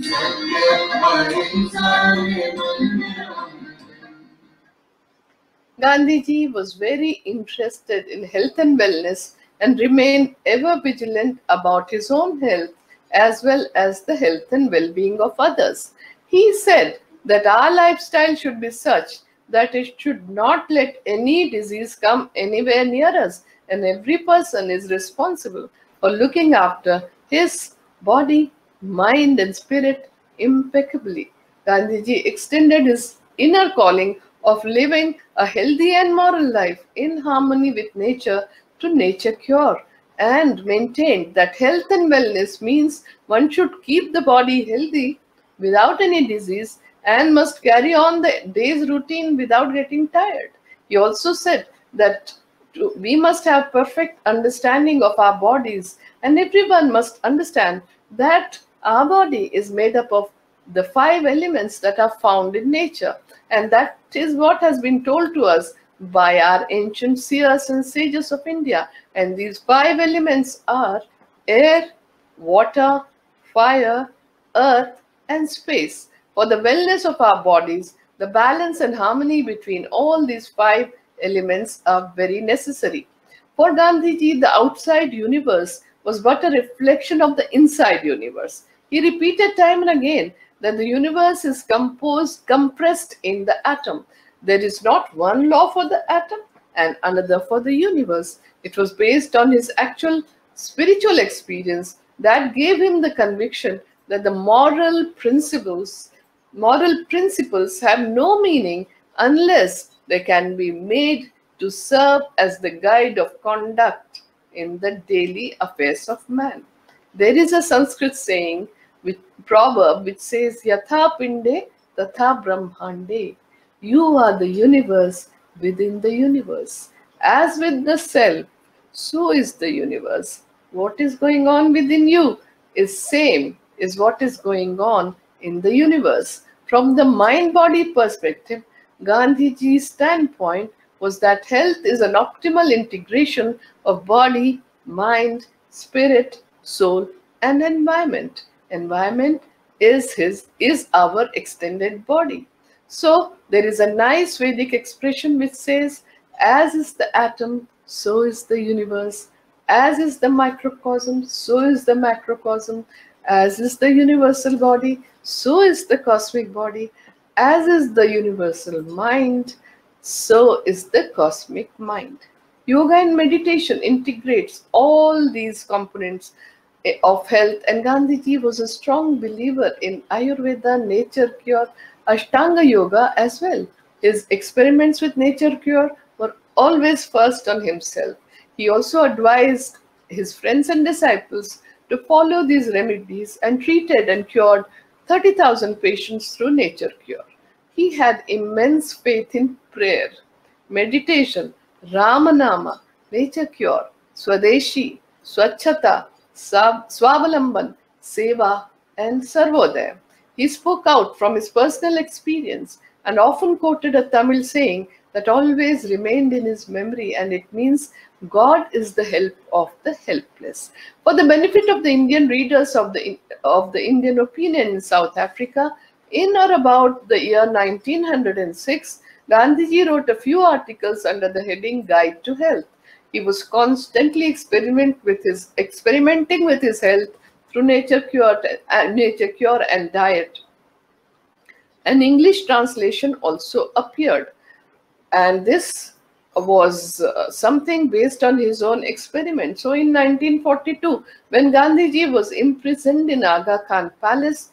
Satya Ahimsa mein man mera magan. Gandhiji was very interested in health and wellness and remained ever vigilant about his own health as well as the health and well-being of others. He said that our lifestyle should be such that it should not let any disease come anywhere near us, and every person is responsible for looking after his body, mind and spirit impeccably. Gandhiji extended his inner calling of living a healthy and moral life in harmony with nature to nature cure, and maintained that health and wellness means one should keep the body healthy without any disease and must carry on the day's routine without getting tired. He also said that we must have perfect understanding of our bodies, and everyone must understand that our body is made up of the 5 elements that are found in nature, and that is what has been told to us by our ancient seers and sages of India. And these 5 elements are air, water, fire, earth and space. For the wellness of our bodies, the balance and harmony between all these 5 elements are very necessary. For Gandhiji, the outside universe was but a reflection of the inside universe. He repeated time and again that the universe is compressed in the atom. There is not one law for the atom and another for the universe. It was based on his actual spiritual experience that gave him the conviction that the moral principles have no meaning unless they can be made to serve as the guide of conduct in the daily affairs of man. There is a Sanskrit saying, proverb which says, Yatha Pinde Tatha Brahmande. You are the universe within the universe. As with the self, so is the universe. What is going on within you is what is going on in the universe. From the mind-body perspective, Gandhiji's standpoint was that health is an optimal integration of body, mind, spirit, soul, and environment. Environment is our extended body. So there is a nice Vedic expression which says, as is the atom, so is the universe. As is the microcosm, so is the macrocosm. As is the universal body, so is the cosmic body. As is the universal mind, so is the cosmic mind. Yoga and meditation integrates all these components of health, and Gandhiji was a strong believer in Ayurveda, nature cure, Ashtanga yoga as well. His experiments with nature cure were always first on himself. He also advised his friends and disciples to follow these remedies and treated and cured 30,000 patients through nature cure. He had immense faith in prayer, meditation, Ramanama, nature cure, Swadeshi, Swachhata, Swavalamban, Seva, and Sarvodaya. He spoke out from his personal experience and often quoted a Tamil saying that always remained in his memory, and it means God is the help of the helpless. For the benefit of the Indian readers of the Indian opinion in South Africa, in or about the year 1906, Gandhiji wrote a few articles under the heading Guide to Health. He was constantly experimenting with his health through nature cure and diet. An English translation also appeared, and this was something based on his own experiment. So in 1942, when Gandhiji was imprisoned in Aga Khan Palace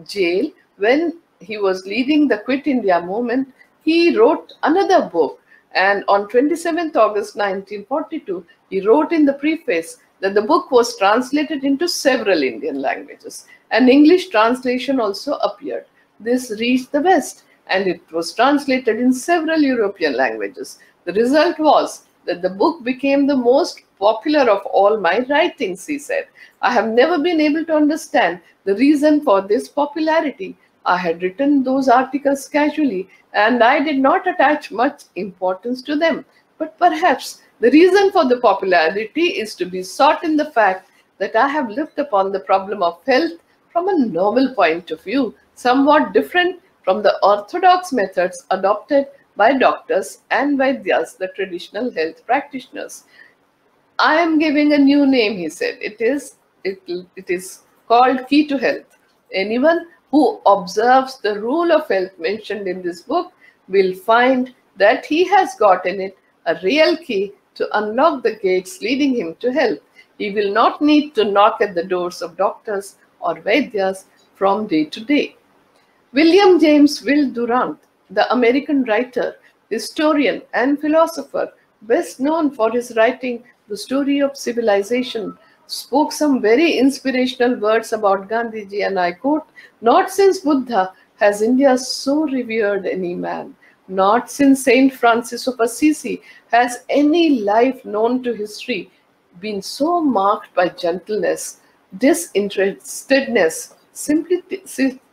jail, when he was leading the Quit India movement, he wrote another book. And on 27th August 1942, he wrote in the preface that the book was translated into several Indian languages. An English translation also appeared. This reached the West, and it was translated in several European languages. The result was that the book became the most popular of all my writings, he said. I have never been able to understand the reason for this popularity. I had written those articles casually, and I did not attach much importance to them. But perhaps the reason for the popularity is to be sought in the fact that I have looked upon the problem of health from a novel point of view, somewhat different from the orthodox methods adopted by doctors and Vaidyas, the traditional health practitioners. I am giving a new name, he said. It is called Key to Health. Anyone who observes the rule of health mentioned in this book will find that he has got in it a real key to unlock the gates leading him to health. He will not need to knock at the doors of doctors or Vaidyas from day to day. William James Will Durant, the American writer, historian, and philosopher, best known for his writing The Story of Civilization, spoke some very inspirational words about Gandhiji, and I quote, "Not since Buddha has India so revered any man. Not since Saint Francis of Assisi has any life known to history been so marked by gentleness, disinterestedness,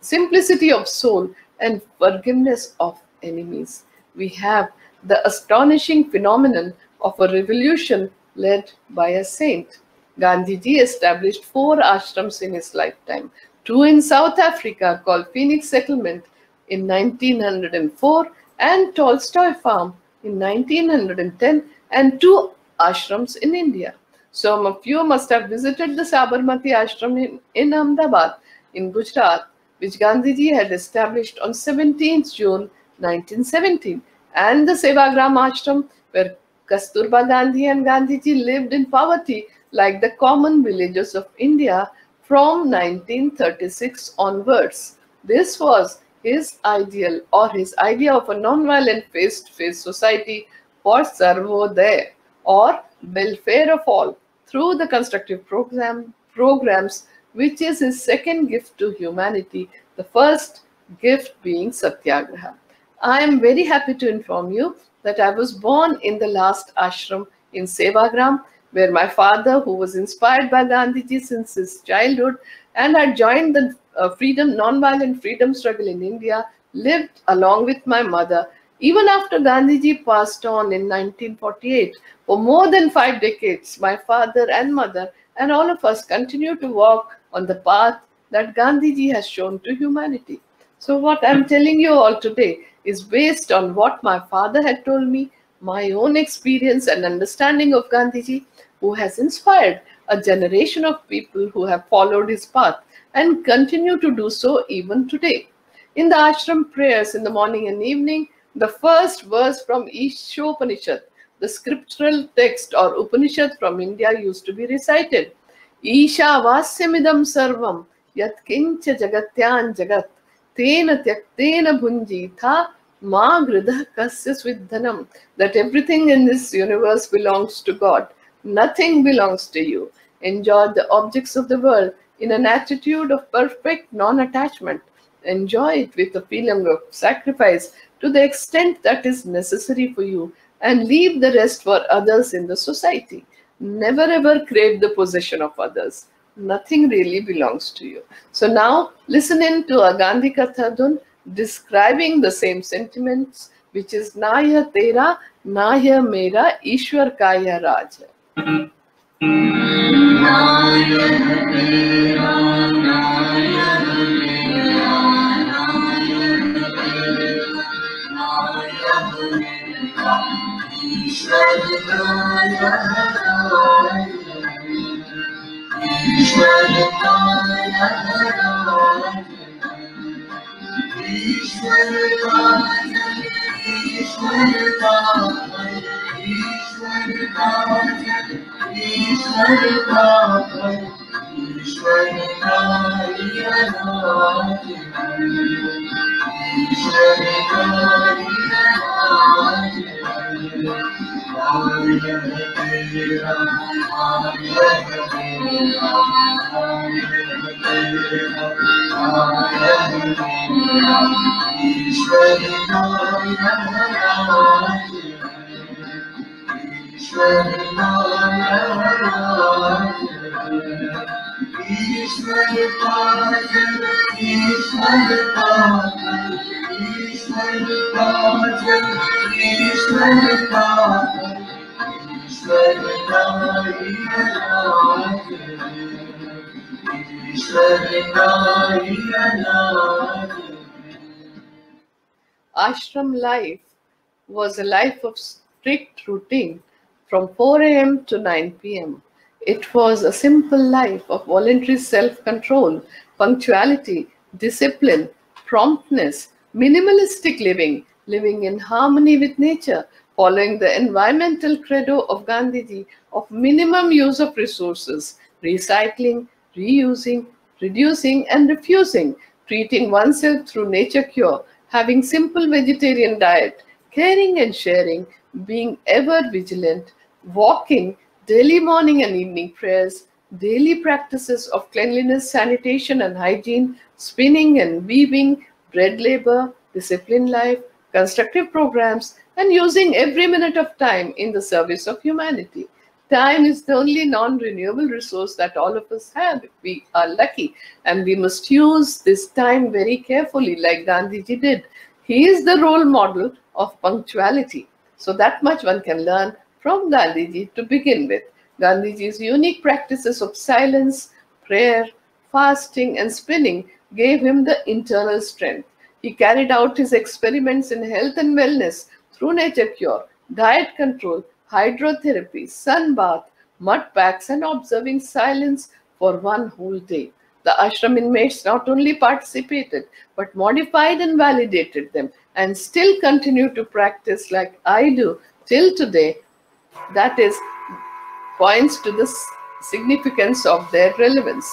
simplicity of soul, and forgiveness of enemies. We have the astonishing phenomenon of a revolution led by a saint." Gandhiji established 4 ashrams in his lifetime, 2 in South Africa called Phoenix Settlement in 1904 and Tolstoy Farm in 1910, and 2 ashrams in India. Some of you must have visited the Sabarmati ashram in Ahmedabad in Gujarat, which Gandhiji had established on 17th June 1917, and the Sevagram ashram where Kasturba Gandhi and Gandhiji lived in poverty like the common villagers of India from 1936 onwards. This was his ideal, or his idea of a non-violent face-to-face society for Sarvodaya, or welfare of all, through the constructive programs, which is his second gift to humanity, the first gift being Satyagraha. I am very happy to inform you that I was born in the last ashram in Sevagram, where my father, who was inspired by Gandhiji since his childhood and had joined the non-violent freedom struggle in India, lived along with my mother. Even after Gandhiji passed on in 1948, for more than 5 decades, my father and mother and all of us continue to walk on the path that Gandhiji has shown to humanity. So what I'm telling you all today is based on what my father had told me, my own experience and understanding of Gandhiji, who has inspired a generation of people who have followed his path and continue to do so even today. In the ashram prayers in the morning and evening, the first verse from Ishopanishad, the scriptural text or Upanishad from India, used to be recited. Isha vasyamidam sarvam yat kincha jagatyan jagat tena tyaktena bhunjitha ma gridha kasya svidhanam. That everything in this universe belongs to God. Nothing belongs to you. Enjoy the objects of the world in an attitude of perfect non-attachment. Enjoy it with a feeling of sacrifice to the extent that is necessary for you, and leave the rest for others in the society. Never ever crave the possession of others. Nothing really belongs to you. So now listen in to a Gandhi Katha Dhun describing the same sentiments, which is Naya Tera, Naya Mera, Ishwar Kaya Raj. Ashram life was a life of strict routine from 4 a.m. to 9 p.m. It was a simple life of voluntary self-control, punctuality, discipline, promptness, minimalistic living, living in harmony with nature, following the environmental credo of Gandhiji of minimum use of resources, recycling, reusing, reducing and refusing, treating oneself through nature cure, having simple vegetarian diet, caring and sharing, being ever vigilant, walking, daily morning and evening prayers, daily practices of cleanliness, sanitation and hygiene, spinning and weaving, bread labor, disciplined life, constructive programs, and using every minute of time in the service of humanity. Time is the only non-renewable resource that all of us have if we are lucky, and we must use this time very carefully like Gandhiji did. He is the role model of punctuality. So that much one can learn from Gandhiji to begin with. Gandhiji's unique practices of silence, prayer, fasting and spinning gave him the internal strength. He carried out his experiments in health and wellness through nature cure, diet control, hydrotherapy, sunbath, mud packs and observing silence for one whole day. The ashram inmates not only participated but modified and validated them and still continue to practice like I do till today. That is, points to the significance of their relevance.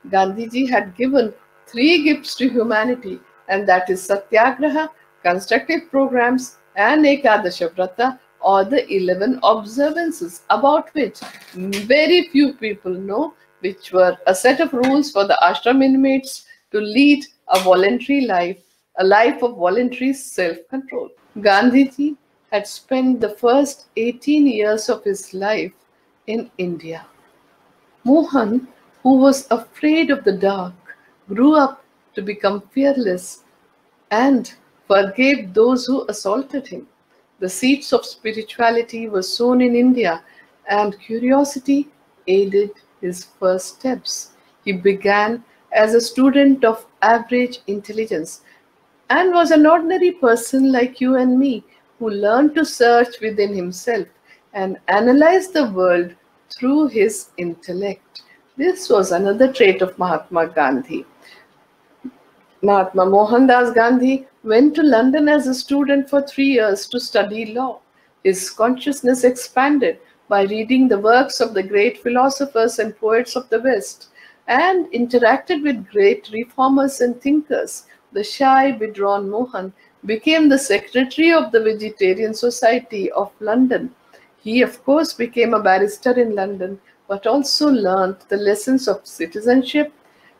Gandhiji had given 3 gifts to humanity, and that is Satyagraha, constructive programs, and Ekadasha Vrata, or the 11 observances, about which very few people know, which were a set of rules for the ashram inmates to lead a voluntary life, a life of voluntary self-control. Gandhiji had spent the first 18 years of his life in India. Mohan, who was afraid of the dark, grew up to become fearless and forgave those who assaulted him. The seeds of spirituality were sown in India, and curiosity aided his first steps. He began as a student of average intelligence and was an ordinary person like you and me, who learned to search within himself and analyze the world through his intellect. This was another trait of Mahatma Gandhi. Mahatma Mohandas Gandhi went to London as a student for 3 years to study law. His consciousness expanded by reading the works of the great philosophers and poets of the West, and interacted with great reformers and thinkers. The shy, withdrawn Mohan became the secretary of the Vegetarian Society of London. He, of course, became a barrister in London, but also learned the lessons of citizenship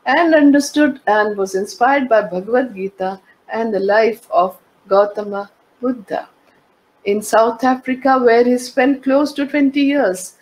and understood and was inspired by Bhagavad Gita and the life of Gautama Buddha. In South Africa, where he spent close to 20 years,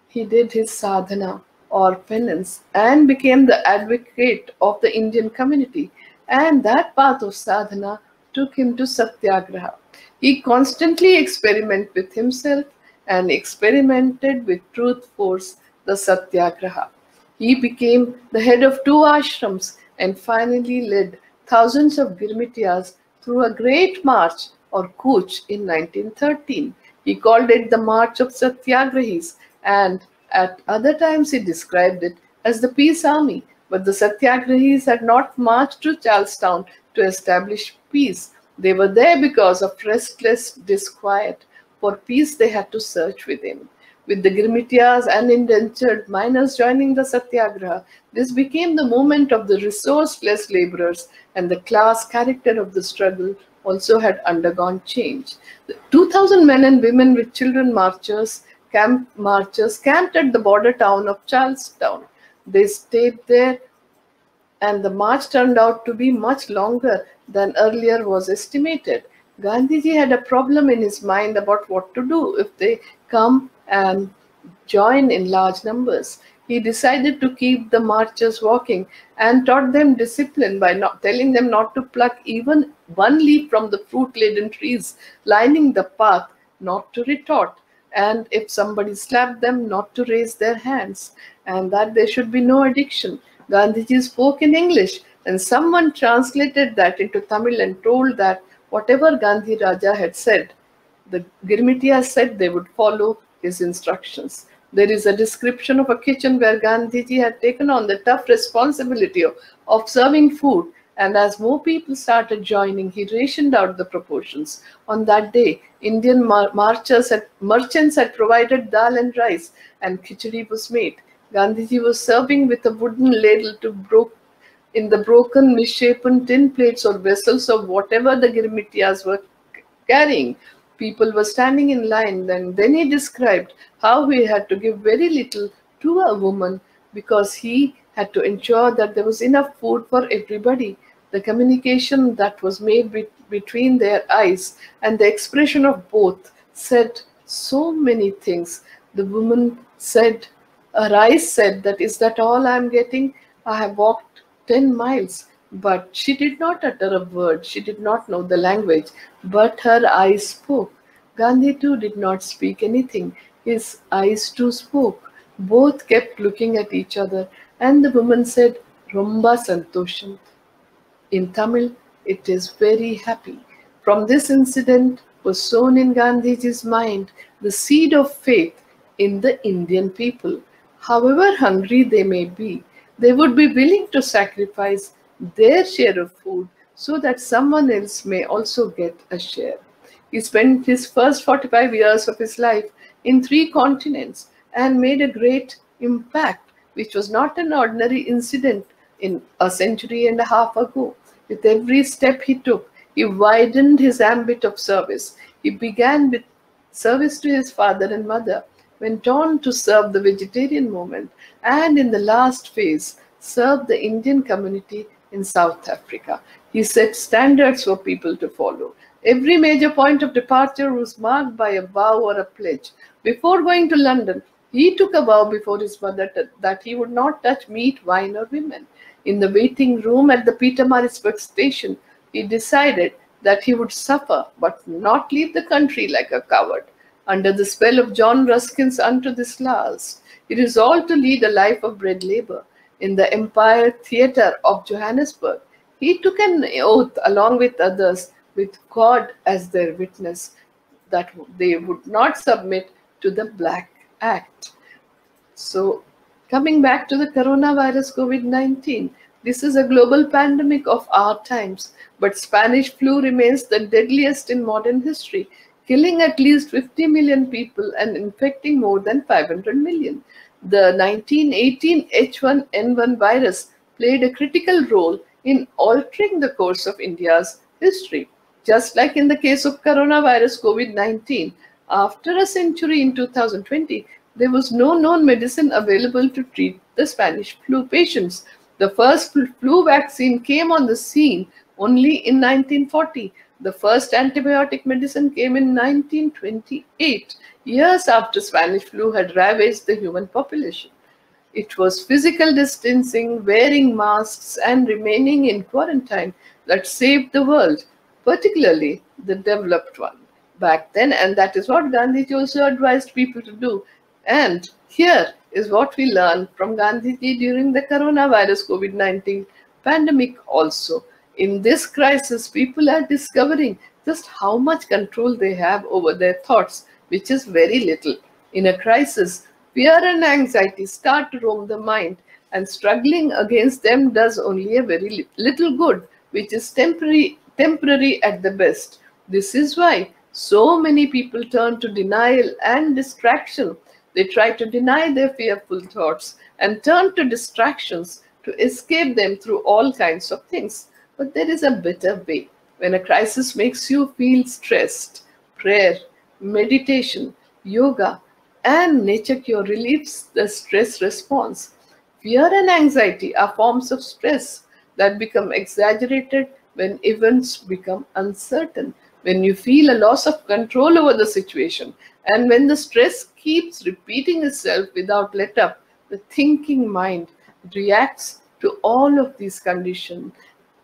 he did his sadhana or penance and became the advocate of the Indian community. And that path of sadhana took him to Satyagraha. He constantly experimented with himself and experimented with truth force, the Satyagraha. He became the head of 2 ashrams and finally led thousands of Girmitiyas through a great march or Kuch in 1913. He called it the March of Satyagrahis, and at other times he described it as the peace army. But the Satyagrahis had not marched to Charlestown to establish peace. They were there because of restless disquiet. For peace they had to search within. With the Girmitiyas and indentured miners joining the Satyagraha, this became the moment of the resourceless laborers, and the class character of the struggle also had undergone change. The 2,000 men and women with children marchers camped at the border town of Charlestown. They stayed there, and the march turned out to be much longer than earlier was estimated. Gandhiji had a problem in his mind about what to do if they come and join in large numbers. He decided to keep the marchers walking and taught them discipline by telling them not to pluck even one leaf from the fruit-laden trees lining the path, not to retort, and if somebody slapped them, not to raise their hands, and that there should be no addiction. Gandhiji spoke in English, and someone translated that into Tamil and told that Whatever Gandhi Raja had said, the Girmitiyas said they would follow his instructions. There is a description of a kitchen where Gandhiji had taken on the tough responsibility of serving food, and as more people started joining, he rationed out the proportions. On that day, Indian merchants had provided dal and rice, and khichdi was made. Gandhiji was serving with a wooden ladle in the broken, misshapen tin plates or vessels of whatever the Girmitiyas were carrying. People were standing in line, and then he described how he had to give very little to a woman because he had to ensure that there was enough food for everybody. The communication that was made between their eyes and the expression of both said so many things. The woman said, her eyes said, that is that all I am getting? I have walked 10 miles. But she did not utter a word. She did not know the language. But her eyes spoke. Gandhi too did not speak anything. His eyes too spoke. Both kept looking at each other. And the woman said, Romba Santosham. In Tamil, it is very happy. From this incident was sown in Gandhiji's mind the seed of faith in the Indian people. However hungry they may be, they would be willing to sacrifice their share of food so that someone else may also get a share. He spent his first 45 years of his life in 3 continents and made a great impact, which was not an ordinary incident in a century and a half ago. With every step he took, he widened his ambit of service. He began with service to his father and mother, went on to serve the vegetarian movement, and in the last phase, served the Indian community in South Africa. He set standards for people to follow. Every major point of departure was marked by a vow or a pledge. Before going to London, he took a vow before his mother that he would not touch meat, wine, or women. In the waiting room at the Pietermaritzburg station, he decided that he would suffer but not leave the country like a coward. Under the spell of John Ruskin's Unto This Last, he resolved to lead a life of bread labor. In the Empire Theatre of Johannesburg, he took an oath along with others, with God as their witness, that they would not submit to the Black Act. So, coming back to the coronavirus COVID-19, this is a global pandemic of our times, but Spanish flu remains the deadliest in modern history, killing at least 50 million people and infecting more than 500 million. The 1918 H1N1 virus played a critical role in altering the course of India's history. Just like in the case of coronavirus COVID-19, after a century in 2020, there was no known medicine available to treat the Spanish flu patients. The first flu vaccine came on the scene only in 1940. The first antibiotic medicine came in 1928, years after Spanish flu had ravaged the human population. It was physical distancing, wearing masks, and remaining in quarantine that saved the world, particularly the developed one back then, and that is what Gandhiji also advised people to do. And here is what we learned from Gandhiji during the coronavirus COVID-19 pandemic also. In this crisis, people are discovering just how much control they have over their thoughts, which is very little. In a crisis, fear and anxiety start to roam the mind, and struggling against them does only a very little good, which is temporary at the best. This is why so many people turn to denial and distraction. They try to deny their fearful thoughts and turn to distractions to escape them through all kinds of things. But there is a better way. When a crisis makes you feel stressed, prayer, meditation, yoga, and nature cure relieves the stress response. Fear and anxiety are forms of stress that become exaggerated when events become uncertain, when you feel a loss of control over the situation, and when the stress keeps repeating itself without let up, the thinking mind reacts to all of these conditions.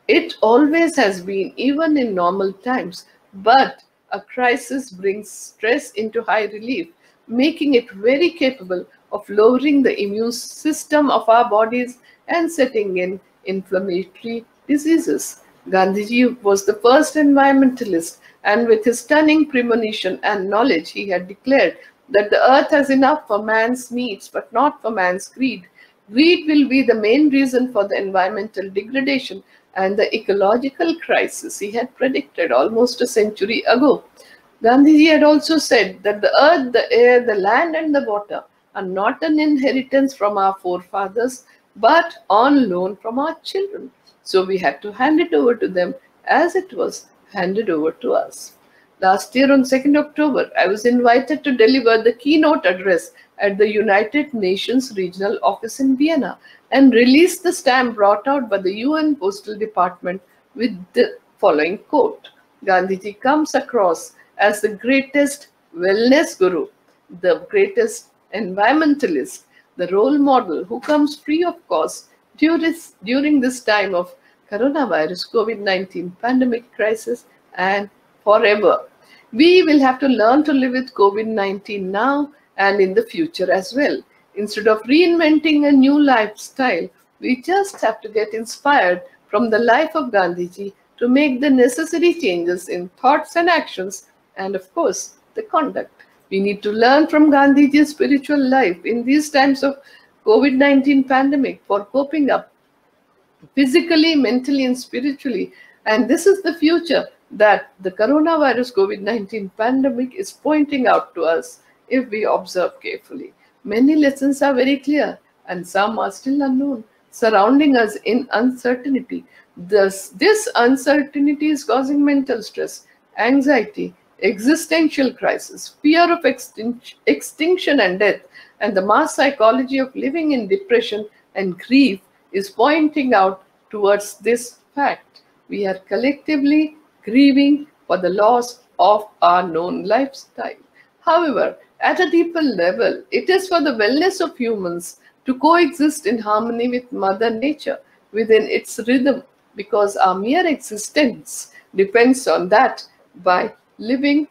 It always has been, even in normal times, but a crisis brings stress into high relief, making it very capable of lowering the immune system of our bodies and setting in inflammatory diseases. Gandhiji was the first environmentalist, and with his stunning premonition and knowledge, he had declared that the earth has enough for man's needs, but not for man's greed. Greed will be the main reason for the environmental degradation and the ecological crisis he had predicted almost a century ago. Gandhiji had also said that the earth, the air, the land, and the water are not an inheritance from our forefathers, but on loan from our children. So we had to hand it over to them as it was handed over to us. Last year on 2nd October, I was invited to deliver the keynote address at the United Nations Regional Office in Vienna and release the stamp brought out by the UN Postal Department with the following quote: Gandhiji comes across as the greatest wellness guru, the greatest environmentalist, the role model who comes free of cost during this time of coronavirus COVID-19 pandemic crisis and forever. We will have to learn to live with COVID-19 now and in the future as well. Instead of reinventing a new lifestyle, we just have to get inspired from the life of Gandhiji to make the necessary changes in thoughts and actions, and of course, the conduct. We need to learn from Gandhiji's spiritual life in these times of COVID-19 pandemic for coping up physically, mentally, and spiritually. And this is the future that the coronavirus COVID-19 pandemic is pointing out to us if we observe carefully. Many lessons are very clear and some are still unknown, surrounding us in uncertainty. This uncertainty is causing mental stress, anxiety, existential crisis, fear of extinction and death, and the mass psychology of living in depression and grief is pointing out towards this fact. We are collectively grieving for the loss of our known lifestyle. However, at a deeper level, it is for the wellness of humans to coexist in harmony with Mother Nature within its rhythm, because our mere existence depends on that. By living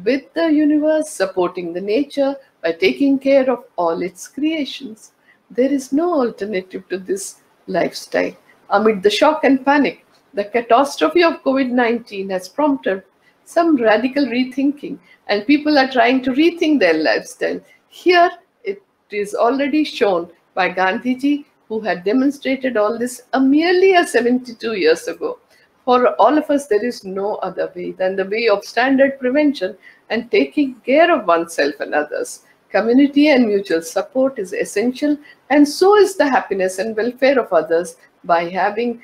with the universe, supporting the nature, by taking care of all its creations. There is no alternative to this lifestyle. Amid the shock and panic, the catastrophe of COVID-19 has prompted some radical rethinking, and people are trying to rethink their lifestyle. Here, it is already shown by Gandhiji, who had demonstrated all this merely 72 years ago. For all of us, there is no other way than the way of standard prevention and taking care of oneself and others. Community and mutual support is essential, and so is the happiness and welfare of others by having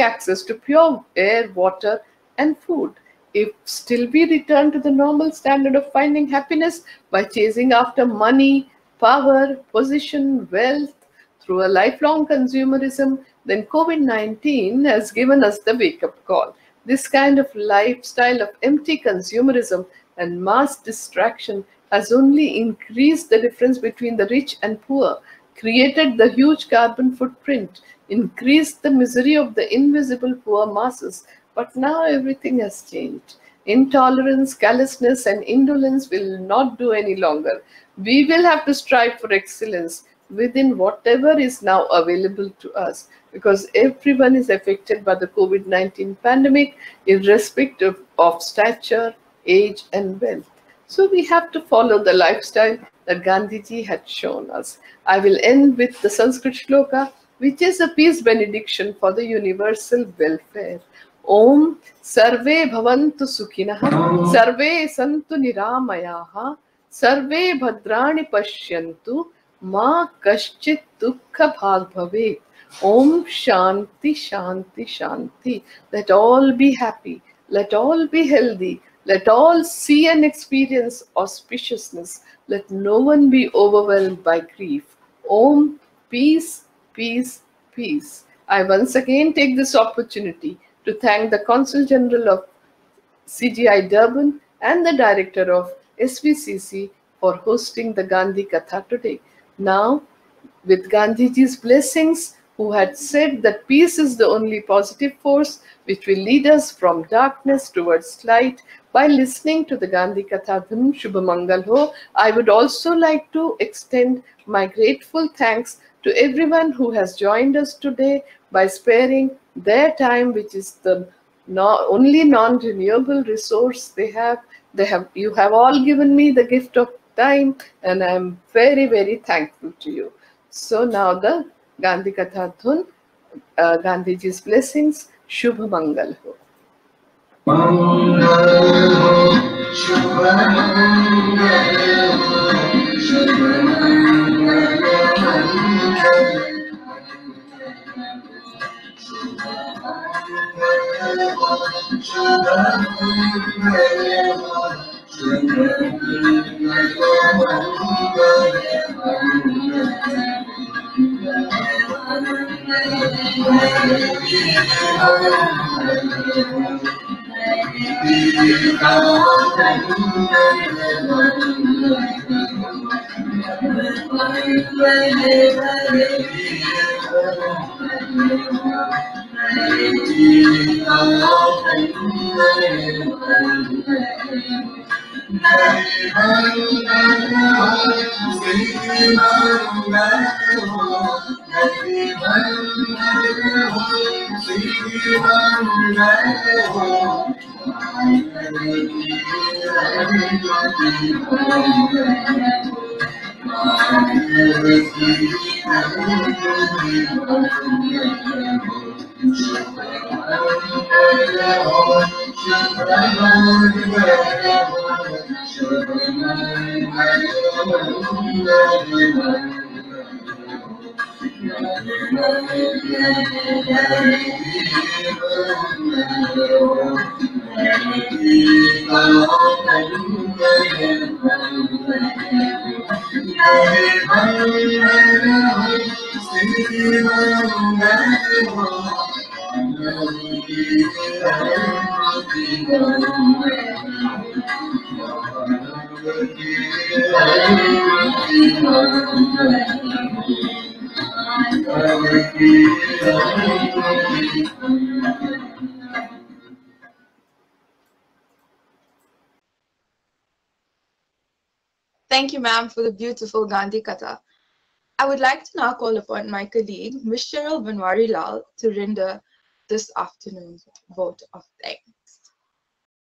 access to pure air, water, and food. If still we return to the normal standard of finding happiness by chasing after money, power, position, wealth, through a lifelong consumerism, then COVID-19 has given us the wake-up call. This kind of lifestyle of empty consumerism and mass distraction has only increased the difference between the rich and poor, created the huge carbon footprint, increased the misery of the invisible poor masses. But now everything has changed. Intolerance, callousness, and indolence will not do any longer. We will have to strive for excellence within whatever is now available to us, because everyone is affected by the COVID-19 pandemic, irrespective of stature, age, and wealth. So we have to follow the lifestyle that Gandhiji had shown us. I will end with the Sanskrit shloka, which is a peace benediction for the universal welfare. Om Sarve Bhavantu Sukhinaha, Sarve Santu Niramayaha, Sarve Bhadrani Pashyantu, Ma Kaschit Dukkha Bhag Bhavet. Om Shanti Shanti Shanti. Let all be happy, let all be healthy, let all see and experience auspiciousness, let no one be overwhelmed by grief. Om Peace, Peace, Peace. I once again take this opportunity to thank the Consul General of CGI Durban and the Director of SVCC for hosting the Gandhi Katha today. Now, with Gandhiji's blessings, who had said that peace is the only positive force which will lead us from darkness towards light, by listening to the Gandhi Katha Dhun Shubha Mangal Ho, I would also like to extend my grateful thanks to everyone who has joined us today by sparing their time, which is the only non-renewable resource they have. You have all given me the gift of time, and I am very, very thankful to you. So now the Gandhi Katha Dhun, Gandhiji's blessings, Shubha Mangal ho. Thank you, ma'am, for the beautiful Gandhi Katha. I would like to now call upon my colleague, Ms. Cheryl Banwari Lal, to render this afternoon's vote of thanks.